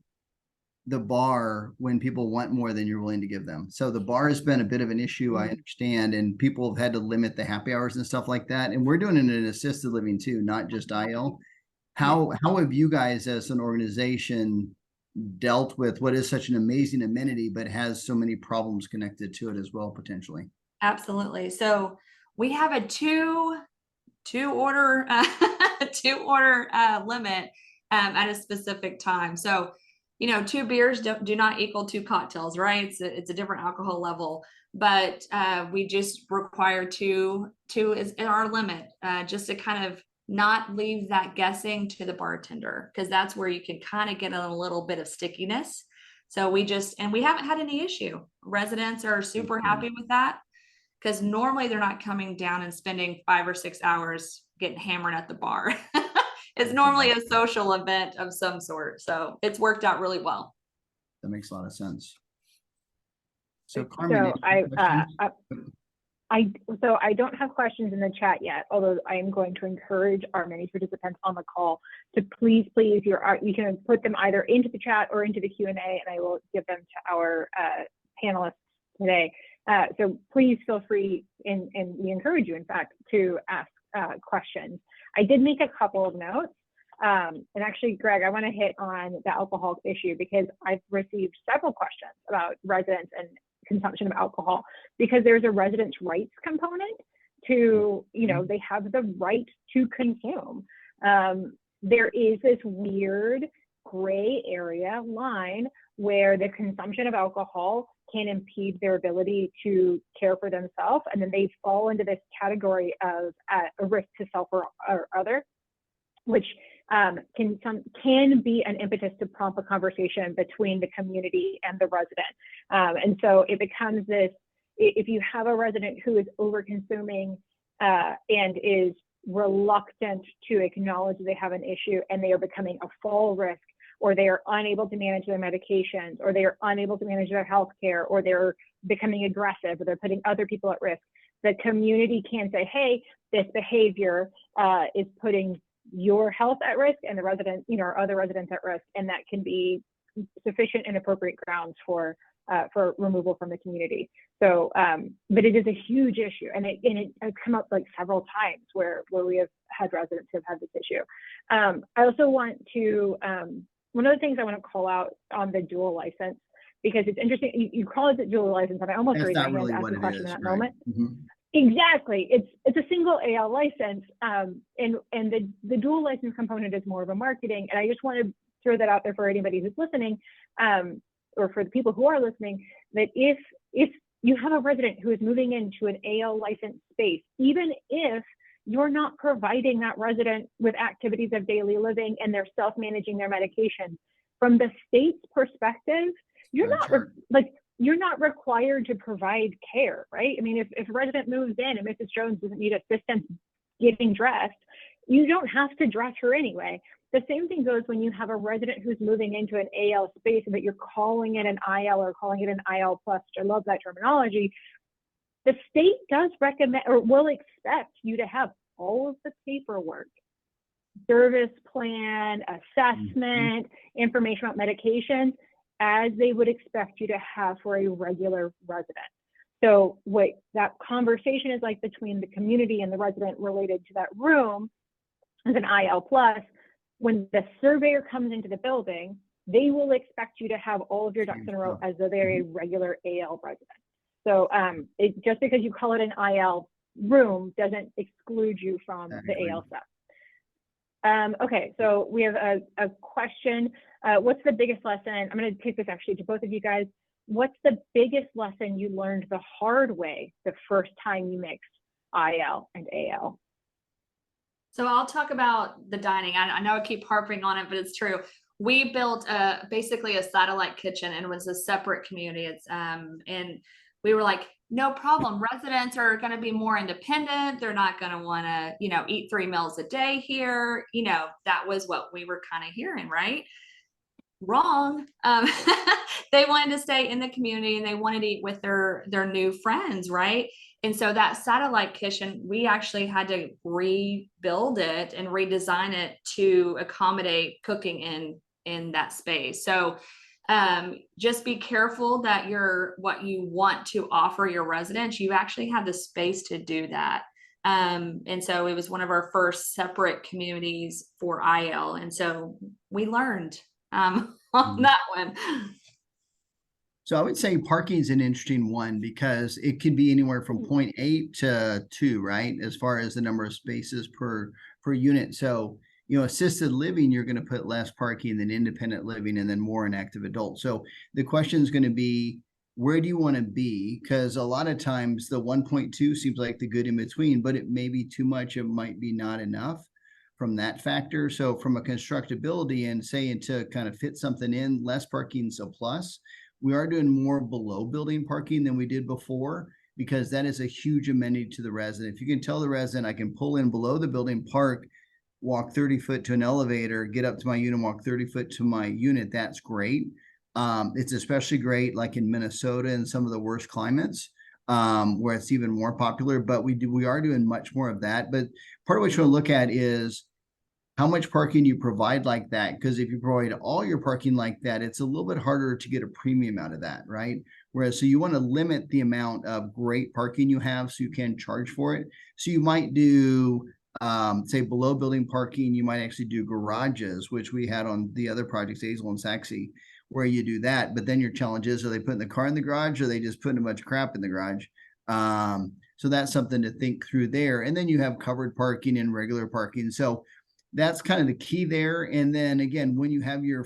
the bar when people want more than you're willing to give them? So the bar has been a bit of an issue, I understand, and people have had to limit the happy hours and stuff like that. And we're doing it in assisted living too, not just IL. How have you guys as an organization dealt with what is such an amazing amenity, but has so many problems connected to it as well, potentially? Absolutely. So we have a two order limit at a specific time. So 2 beers do not equal 2 cocktails, right? It's a different alcohol level, but we just require two is our limit, just to kind of not leave that guessing to the bartender, because that's where you can kind of get a little bit of stickiness. So we haven't had any issue. Residents are super happy with that. because normally they're not coming down and spending 5 or 6 hours getting hammered at the bar. It's normally a social event of some sort. So it's worked out really well. That makes a lot of sense. So So Carmen, any questions? I don't have questions in the chat yet, although I am going to encourage our many participants on the call to please, you can put them either into the chat or into the Q&A, and I will give them to our panelists today. So please feel free, and we encourage you, in fact, to ask questions. I did make a couple of notes. And actually, Greg, I want to hit on the alcohol issue because I've received several questions about residents and consumption of alcohol, because there's a residents' rights component to, they have the right to consume. There is this weird gray area line where the consumption of alcohol can impede their ability to care for themselves, and then they fall into this category of a risk to self or other, which can be an impetus to prompt a conversation between the community and the resident. And so it becomes this, if you have a resident who is over consuming and is reluctant to acknowledge they have an issue, and they are becoming a fall risk, or they are unable to manage their medications, or they are unable to manage their health care, or they're becoming aggressive, or they're putting other people at risk, the community can say, hey, this behavior is putting your health at risk and the resident, or other residents at risk, and that can be sufficient and appropriate grounds for removal from the community. So, but it is a huge issue, and it has come up like several times where we have had residents who have had this issue. I also want to, one of the things I want to call out on the dual license, because it's interesting, you call it the dual license, and I almost raised my hand to ask a question in that moment. Exactly. It's a single AL license, and the dual license component is more of a marketing. And I just want to throw that out there for anybody who's listening, or for the people who are listening, that if you have a resident who is moving into an AL licensed space, even if you're not providing that resident with activities of daily living and they're self-managing their medication, from the state's perspective, you're not required to provide care, right? I mean, if a resident moves in and Mrs. Jones doesn't need assistance getting dressed, you don't have to dress her anyway. The same thing goes when you have a resident who's moving into an AL space and that you're calling it an IL or calling it an IL plus, which I love that terminology. The state does recommend or will expect you to have all of the paperwork, service plan, assessment, information about medications, as they would expect you to have for a regular resident. So what that conversation is like between the community and the resident related to that room as an IL plus, when the surveyor comes into the building, they will expect you to have all of your ducks in a row as though they're a regular AL resident. So just because you call it an IL room doesn't exclude you from the AL stuff. Okay, so we have a question. What's the biggest lesson? I'm going to take this actually to both of you guys. What's the biggest lesson you learned the hard way the first time you mixed IL and AL? So I'll talk about the dining. I know I keep harping on it, but it's true. We built basically a satellite kitchen, and it was a separate community. It's and we were like, no problem. Residents are going to be more independent. They're not going to want to, eat 3 meals a day here. That was what we were kind of hearing, right? Wrong. They wanted to stay in the community and they wanted to eat with their new friends, right? And so that satellite kitchen, we actually had to rebuild it and redesign it to accommodate cooking in that space. So just be careful that what you want to offer your residents, you actually have the space to do that. And so it was one of our first separate communities for IL. And so we learned on that one. So I would say parking is an interesting one because it can be anywhere from 0.8 to 2, right? As far as the number of spaces per unit. So, assisted living, you're going to put less parking than independent living and then more in active adult. So the question is going to be, where do you want to be? Because a lot of times the 1.2 seems like the good in between, but it may be too much. It might be not enough from that factor. So from a constructability and saying to kind of fit something in, less parking's a plus. We are doing more below building parking than we did before. because that is a huge amenity to the resident. If you can tell the resident, I can pull in below the building, park, walk 30 foot to an elevator, get up to my unit, walk 30 foot to my unit, that's great. It's especially great like in Minnesota and some of the worst climates, where it's even more popular, but we are doing much more of that. But part of what you want to look at is how much parking you provide like that. Because if you provide all your parking like that, it's a little bit harder to get a premium out of that, right? Whereas, so you want to limit the amount of great parking you have so you can charge for it. So you might do, say below building parking, you might actually do garages, which we had on the other projects, Hazel and Saxe, where you do that. But then your challenge is, are they putting the car in the garage, or are they just putting a bunch of crap in the garage? So that's something to think through there. And then you have covered parking and regular parking. So that's kind of the key there. And then again, when you have your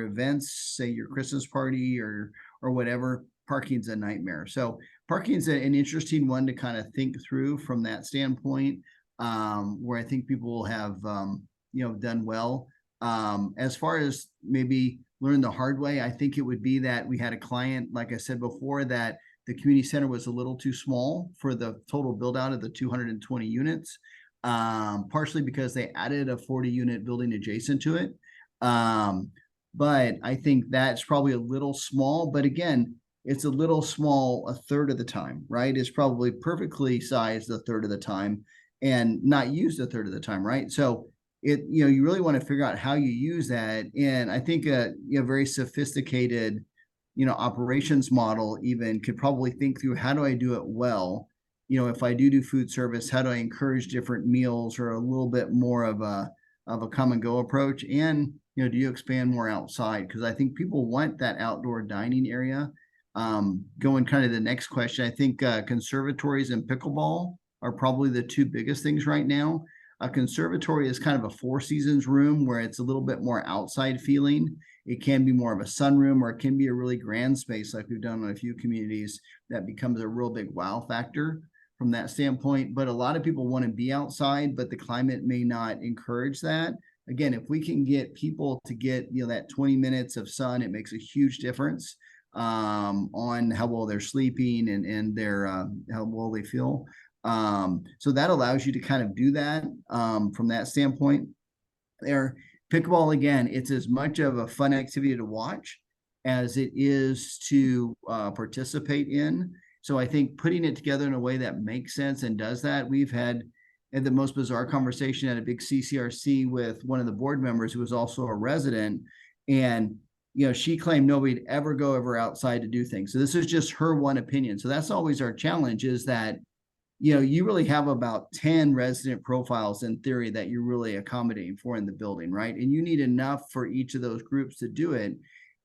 events, say your Christmas party or whatever, parking's a nightmare. So parking's an interesting one to kind of think through from that standpoint, where I think people will have done well. As far as maybe learn the hard way, I think it would be that we had a client, like I said before, that the community center was a little too small for the total build out of the 220 units. Partially because they added a 40 unit building adjacent to it. But I think that's probably a little small, but again, it's a little small a third of the time, right? It's probably perfectly sized a third of the time and not used a third of the time, right? So you really want to figure out how you use that. And I think a very sophisticated, operations model even could probably think through, how do I do it well? If I do food service, how do I encourage different meals or a little bit more of a come and go approach? And, do you expand more outside? Because I think people want that outdoor dining area. Going kind of the next question, I think conservatories and pickleball are probably the two biggest things right now. A conservatory is kind of a Four Seasons room where it's a little bit more outside feeling. It can be more of a sunroom, or it can be a really grand space like we've done in a few communities that becomes a real big wow factor from that standpoint. But a lot of people want to be outside, but the climate may not encourage that. Again, if we can get people to get that 20 minutes of sun, it makes a huge difference on how well they're sleeping and their how well they feel. So that allows you to kind of do that from that standpoint. There, pickleball, again, it's as much of a fun activity to watch as it is to participate in. So I think putting it together in a way that makes sense and does that. We've had the most bizarre conversation at a big CCRC with one of the board members who was also a resident. And, she claimed nobody'd ever outside to do things. So this is just her one opinion. So that's always our challenge, is that, you really have about 10 resident profiles in theory that you're really accommodating for in the building, right? And you need enough for each of those groups to do it.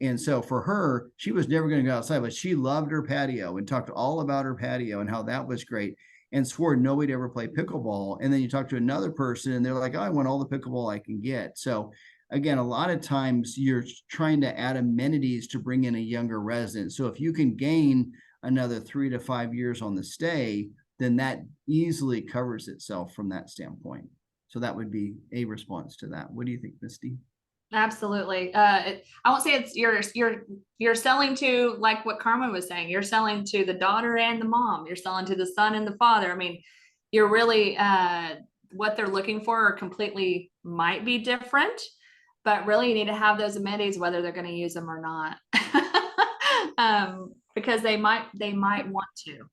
And so for her, she was never going to go outside, but she loved her patio and talked all about her patio and how that was great, and swore nobody'd ever play pickleball. And then you talk to another person and they're like, oh, I want all the pickleball I can get. So again, a lot of times you're trying to add amenities to bring in a younger resident. So if you can gain another 3 to 5 years on the stay, then that easily covers itself from that standpoint. So that would be a response to that. What do you think, Misty? Absolutely. I won't say it's you're selling to, like what Carmen was saying, you're selling to the daughter and the mom, you're selling to the son and the father. I mean, you're really what they're looking for are completely might be different, but really you need to have those amenities whether they're going to use them or not. Because they might want to.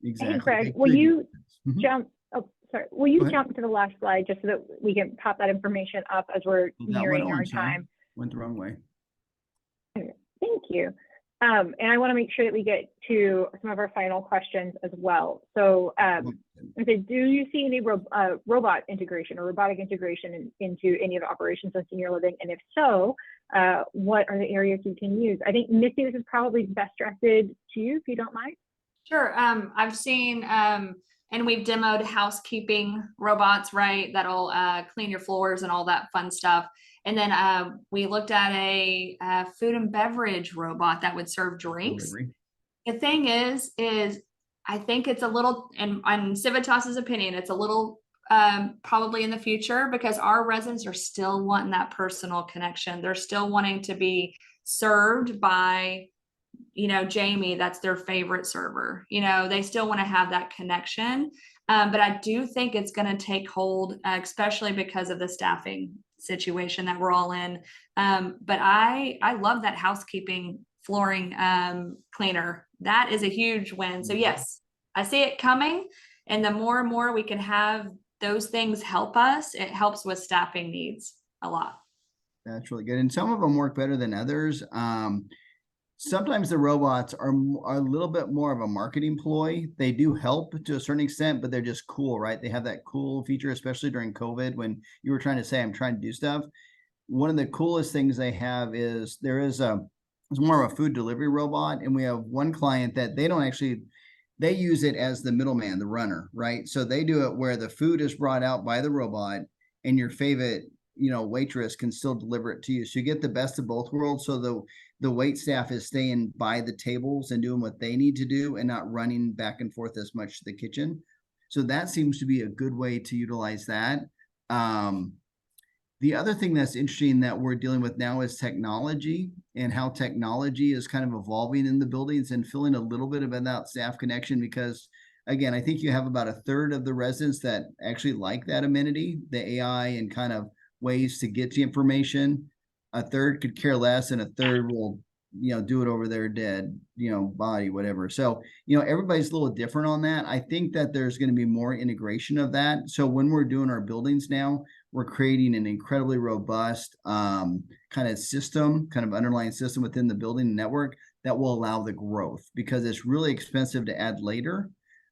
Exactly. Hey, Greg, will you jump? Oh, sorry. Will you jump to the last slide just so that we can pop that information up as we're nearing our time? Went the wrong way. Thank you. And I want to make sure that we get to some of our final questions as well. So, do you see any robot integration or robotic integration into any of the operations of senior living? And if so, what are the areas you can use? I think, Misty, this is probably best directed to you, if you don't mind. Sure. I've seen, and we've demoed housekeeping robots, right? That'll clean your floors and all that fun stuff. And then we looked at a food and beverage robot that would serve drinks. The thing is I think it's a little, and on Civitas's opinion, it's a little probably in the future, because our residents are still wanting that personal connection. They're still wanting to be served by Jamie, that's their favorite server. They still want to have that connection. But I do think it's going to take hold, especially because of the staffing situation that we're all in. But I love that housekeeping flooring cleaner. That is a huge win. So yes, I see it coming. And the more and more we can have those things help us, it helps with staffing needs a lot. That's really good. And some of them work better than others. Sometimes the robots are a little bit more of a marketing ploy. They do help to a certain extent, but they're just cool, right? They have that cool feature, especially during COVID when you were trying to say, I'm trying to do stuff. One of the coolest things they have is it's more of a food delivery robot. And we have one client that they use it as the middleman, the runner, right? So they do it where the food is brought out by the robot and your favorite, waitress can still deliver it to you. So you get the best of both worlds. So the wait staff is staying by the tables and doing what they need to do and not running back and forth as much to the kitchen. So that seems to be a good way to utilize that. The other thing that's interesting that we're dealing with now is technology and how technology is kind of evolving in the buildings and filling a little bit of that staff connection, because again, I think you have about a third of the residents that actually like that amenity, the AI and kind of ways to get the information. A third could care less, and a third will, do it over their dead, body, whatever. So, everybody's a little different on that. I think that there's going to be more integration of that. So when we're doing our buildings now, we're creating an incredibly robust kind of system, kind of underlying system within the building network that will allow the growth, because it's really expensive to add later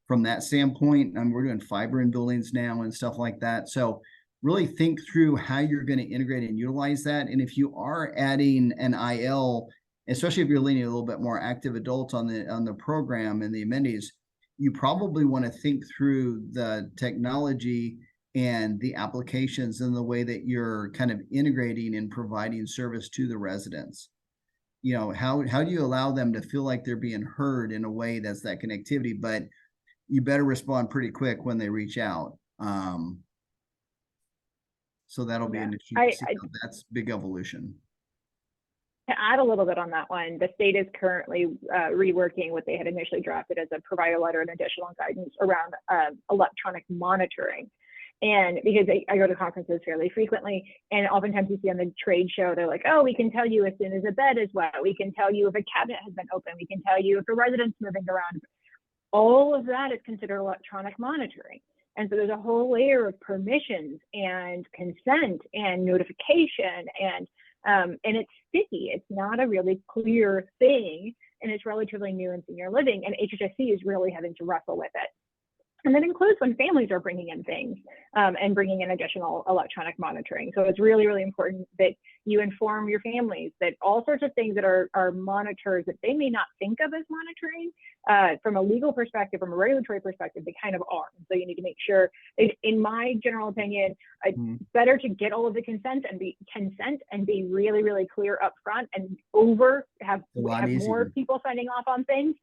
from that standpoint. And we're doing fiber in buildings now and stuff like that. So really think through how you're going to integrate and utilize that. And if you are adding an IL, especially if you're leaning a little bit more active adults on the program and the amenities, you probably want to think through the technology and the applications and the way that you're kind of integrating and providing service to the residents. How do you allow them to feel like they're being heard in a way that's that connectivity, but you better respond pretty quick when they reach out. So that'll be an issue. That's big evolution. To add a little bit on that one, the state is currently reworking what they had initially drafted as a provider letter and additional guidance around electronic monitoring. And because I go to conferences fairly frequently, and oftentimes you see on the trade show, they're like, oh, we can tell you as soon as a bed is wet. We can tell you if a cabinet has been opened. We can tell you if a resident's moving around. All of that is considered electronic monitoring. And so there's a whole layer of permissions and consent and notification, and it's sticky. It's not a really clear thing, and it's relatively new in senior living, and HHSC is really having to wrestle with it. And that includes when families are bringing in things and bringing in additional electronic monitoring. So it's really, really important that you inform your families that all sorts of things that are monitors that they may not think of as monitoring from a legal perspective, from a regulatory perspective, they kind of are. So you need to make sure, in my general opinion, it's better to get all of the consent and be really, really clear up front and have more people signing off on things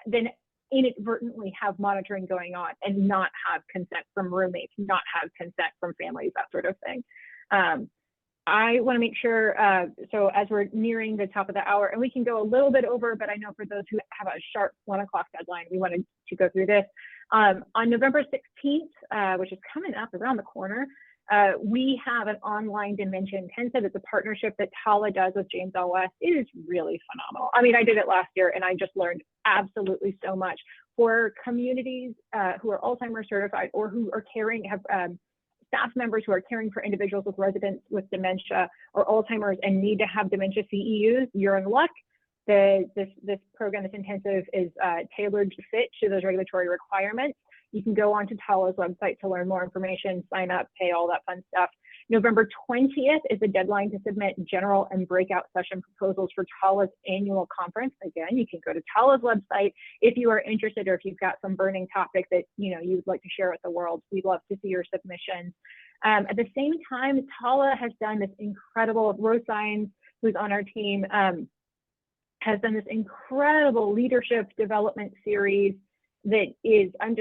than inadvertently have monitoring going on and not have consent from roommates, not have consent from families, that sort of thing. I want to make sure, so as we're nearing the top of the hour, and we can go a little bit over, but I know for those who have a sharp 1 o'clock deadline, we wanted to go through this. On November 16th, which is coming up around the corner, we have an online dementia intensive. It's a partnership that TALA does with James L. West. It is really phenomenal. I mean, I did it last year and I just learned absolutely so much for communities who are Alzheimer's certified or who are have staff members who are caring for individuals with residents with dementia or Alzheimer's and need to have dementia CEUs. You're in luck. This program, this intensive, is tailored to fit to those regulatory requirements. You can go onto TALA's website to learn more information, sign up, pay, all that fun stuff. November 20th is the deadline to submit general and breakout session proposals for TALA's annual conference. Again, you can go to TALA's website if you are interested, or if you've got some burning topic that you'd like to share with the world. We'd love to see your submissions. At the same time, TALA has done this incredible, Rose Sines, who's on our team, has done this incredible leadership development series that is, I'm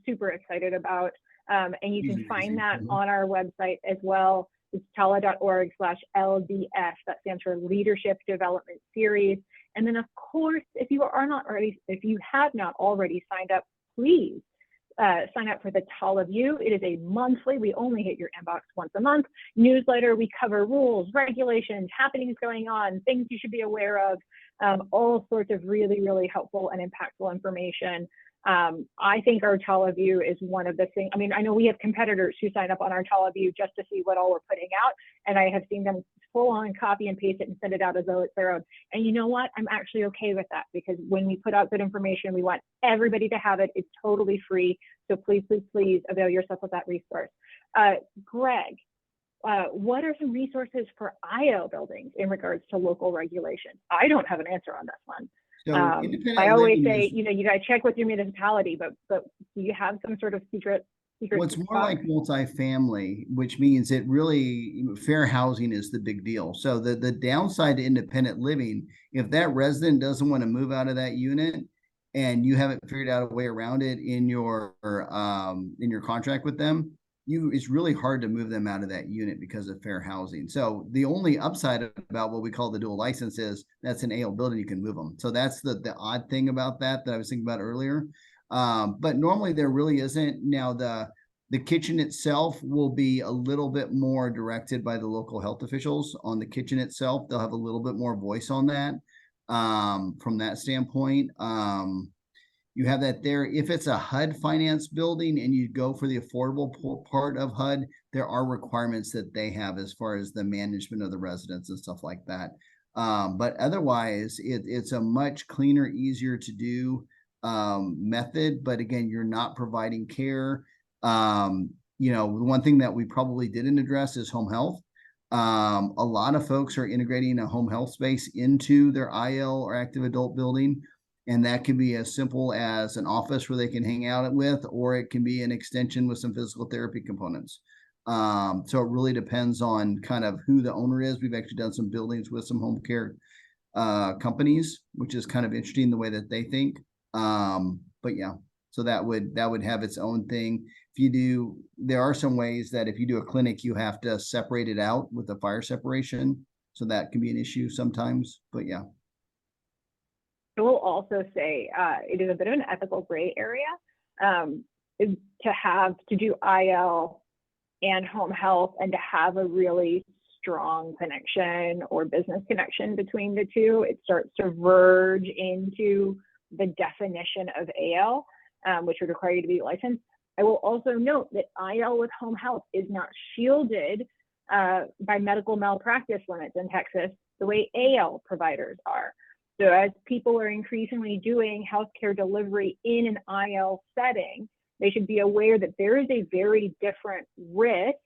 super excited about. And you can find that on our website as well. It's tala.org/LDS. That stands for Leadership Development Series. And then of course, if you have not already signed up, please sign up for the TALAHour. It is a monthly, we only hit your inbox once a month, newsletter. We cover rules, regulations, happenings going on, things you should be aware of, all sorts of really, really helpful and impactful information. I think our TALAHour is one of the things. I mean, I know we have competitors who sign up on our TALAHour just to see what all we're putting out, and I have seen them full on copy and paste it and send it out as though it's their own. And you know what? I'm actually okay with that, because when we put out good information, we want everybody to have it. It's totally free. So please, please, please avail yourself of that resource. Greg, what are some resources for IL buildings in regards to local regulations? I don't have an answer on this one. So I always say, you know, you got to check with your municipality, but do you have some sort of secret? Well, it's more like multifamily, which means it really, fair housing is the big deal. So the downside to independent living, if that resident doesn't want to move out of that unit and you haven't figured out a way around it in your contract with them, it's really hard to move them out of that unit because of fair housing. So the only upside about what we call the dual license is that's an AL building, you can move them. So that's the odd thing about that I was thinking about earlier. But normally there really isn't. Now the kitchen itself will be a little bit more directed by the local health officials on the kitchen itself. They'll have a little bit more voice on that from that standpoint. You have that there. If it's a HUD finance building and you go for the affordable part of HUD, there are requirements that they have as far as the management of the residents and stuff like that. But otherwise, it's a much cleaner, easier to do method. But again, you're not providing care. You know, one thing that we probably didn't address is home health. A lot of folks are integrating a home health space into their IL or active adult building. And that can be as simple as an office where they can hang out with, or it can be an extension with some physical therapy components. So it really depends on kind of who the owner is. We've actually done some buildings with some home care companies, which is kind of interesting the way that they think. But yeah, so that would have its own thing. There are some ways that if you do a clinic, you have to separate it out with a fire separation. So that can be an issue sometimes, but yeah. I will also say it is a bit of an ethical gray area to do IL and home health and to have a really strong connection or business connection between the two. It starts to verge into the definition of AL, which would require you to be licensed. I will also note that IL with home health is not shielded by medical malpractice limits in Texas the way AL providers are. So as people are increasingly doing healthcare delivery in an IL setting, they should be aware that there is a very different risk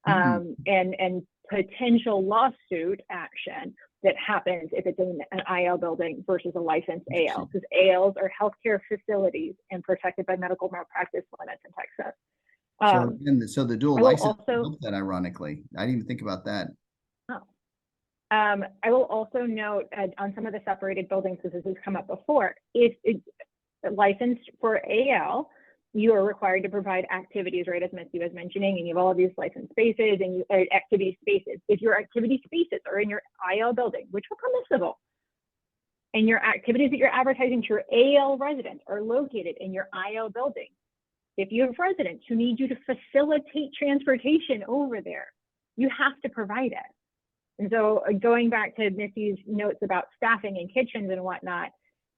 and potential lawsuit action that happens if it's in an IL building versus a licensed AL, because ALs are healthcare facilities and protected by medical malpractice limits in Texas. So the dual license helps that, ironically. I didn't even think about that. I will also note on some of the separated buildings, because this has come up before, if it's licensed for AL, you are required to provide activities, right, as Misty was mentioning, and you have all of these licensed spaces and activity spaces. If your activity spaces are in your IL building, which are permissible, and your activities that you're advertising to your AL residents are located in your IL building, if you have residents who need you to facilitate transportation over there, you have to provide it. And so going back to Misty's notes about staffing and kitchens and whatnot,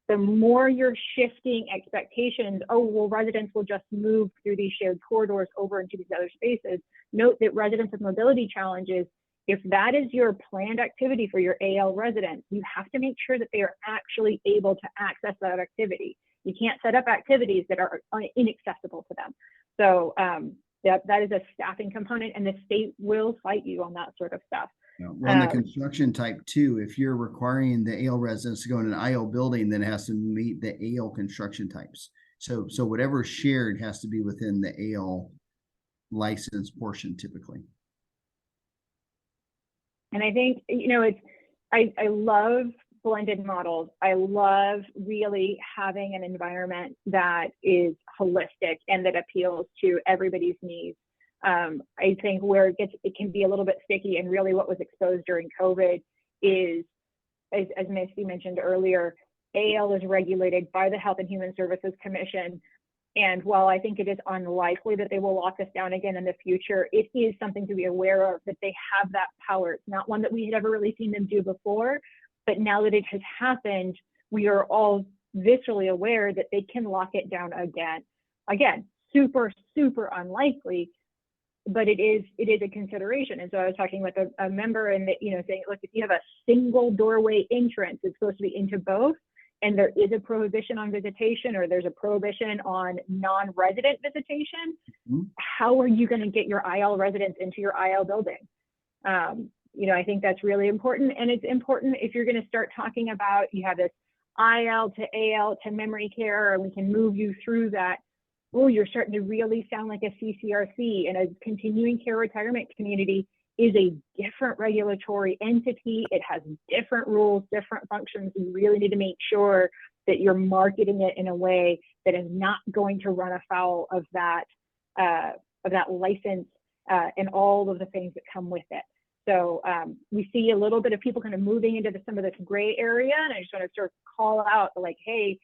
the more you're shifting expectations, oh, well, residents will just move through these shared corridors over into these other spaces. Note that residents with mobility challenges, if that is your planned activity for your AL residents, you have to make sure that they are actually able to access that activity. You can't set up activities that are inaccessible to them. So that is a staffing component, and the state will fight you on that sort of stuff. Well, on the construction type too, if you're requiring the AL residents to go in an IL building, then it has to meet the AL construction types. So whatever shared has to be within the AL license portion typically. And I think, you know, I love blended models. I love really having an environment that is holistic and that appeals to everybody's needs. I think where it can be a little bit sticky, and really what was exposed during COVID is as Misty mentioned earlier, AL is regulated by the Health and Human Services Commission. And while I think it is unlikely that they will lock us down again in the future, it is something to be aware of, that they have that power. It's not one that we had ever really seen them do before, but now that it has happened, we are all viscerally aware that they can lock it down again. Again, super, super unlikely, but it is a consideration. And so I was talking with a member, and saying, look, if you have a single doorway entrance, it's supposed to be into both, and there is a prohibition on visitation, or there's a prohibition on non-resident visitation, how are you going to get your IL residents into your IL building? I think that's really important. And it's important if you're going to start talking about, you have this IL to AL to memory care, and we can move you through that. Oh, you're starting to really sound like a CCRC, and a continuing care retirement community is a different regulatory entity. It has different rules, different functions. You really need to make sure that you're marketing it in a way that is not going to run afoul of that license and all of the things that come with it. So we see a little bit of people kind of moving into some of this gray area, and I just want to sort of call out, like, hey,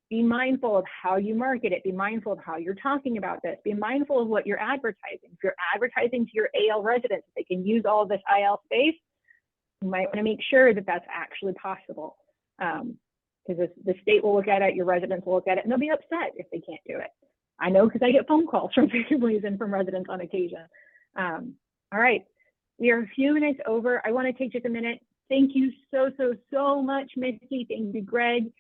be mindful of how you market it. Be mindful of how you're talking about this. Be mindful of what you're advertising. If you're advertising to your AL residents, they can use all of this IL space, you might want to make sure that that's actually possible. Because the state will look at it, your residents will look at it, and they'll be upset if they can't do it. I know, because I get phone calls from families and from residents on occasion. All right, we are a few minutes over. I want to take just a minute. Thank you so much, Misty. Thank you, Greg.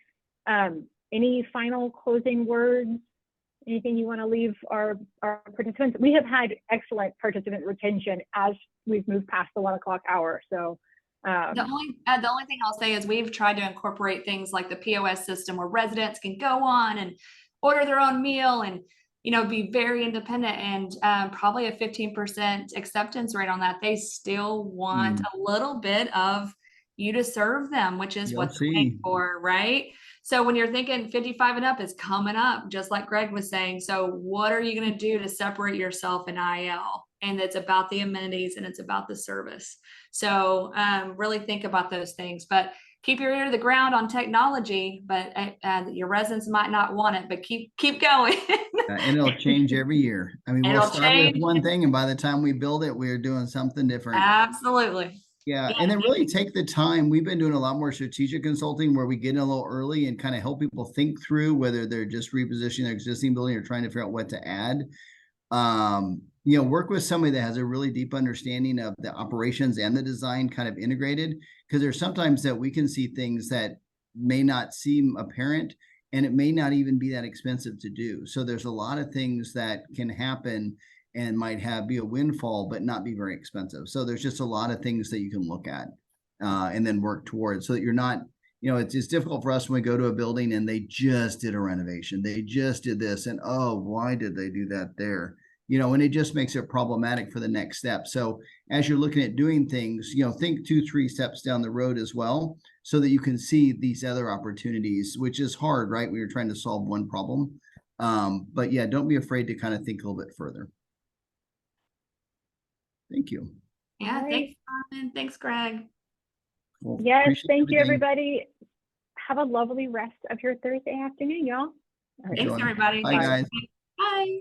Any final closing words? Anything you want to leave our participants? We have had excellent participant retention as we've moved past the 1 o'clock hour. So the only thing I'll say is we've tried to incorporate things like the POS system, where residents can go on and order their own meal and be very independent, and probably a 15% acceptance rate on that. They still want a little bit of you to serve them, which is what they're paying for, right? So when you're thinking 55 and up is coming up, just like Greg was saying. So what are you going to do to separate yourself in IL? And it's about the amenities, and it's about the service. So really think about those things, but keep your ear to the ground on technology. But your residents might not want it, but keep going. And it'll change every year. I mean, we'll start with one thing, and by the time we build it, we're doing something different. Absolutely. Yeah, and then really take the time. We've been doing a lot more strategic consulting, where we get in a little early and kind of help people think through whether they're just repositioning their existing building or trying to figure out what to add. Work with somebody that has a really deep understanding of the operations and the design kind of integrated, because there's sometimes that we can see things that may not seem apparent, and it may not even be that expensive to do. So there's a lot of things that can happen and might be a windfall, but not be very expensive. So there's just a lot of things that you can look at and then work towards, so that you're not, it's difficult for us when we go to a building and they just did a renovation. They just did this, and oh, why did they do that there? And it just makes it problematic for the next step. So as you're looking at doing things, think 2-3 steps down the road as well, so that you can see these other opportunities, which is hard, right? When you're trying to solve one problem. But yeah, don't be afraid to kind of think a little bit further. Thank you. Yeah, thanks, Carmen. Thanks, Greg. Well, yes, thank you, everybody. Have a lovely rest of your Thursday afternoon, y'all. Thanks, everybody. Bye, guys. Bye.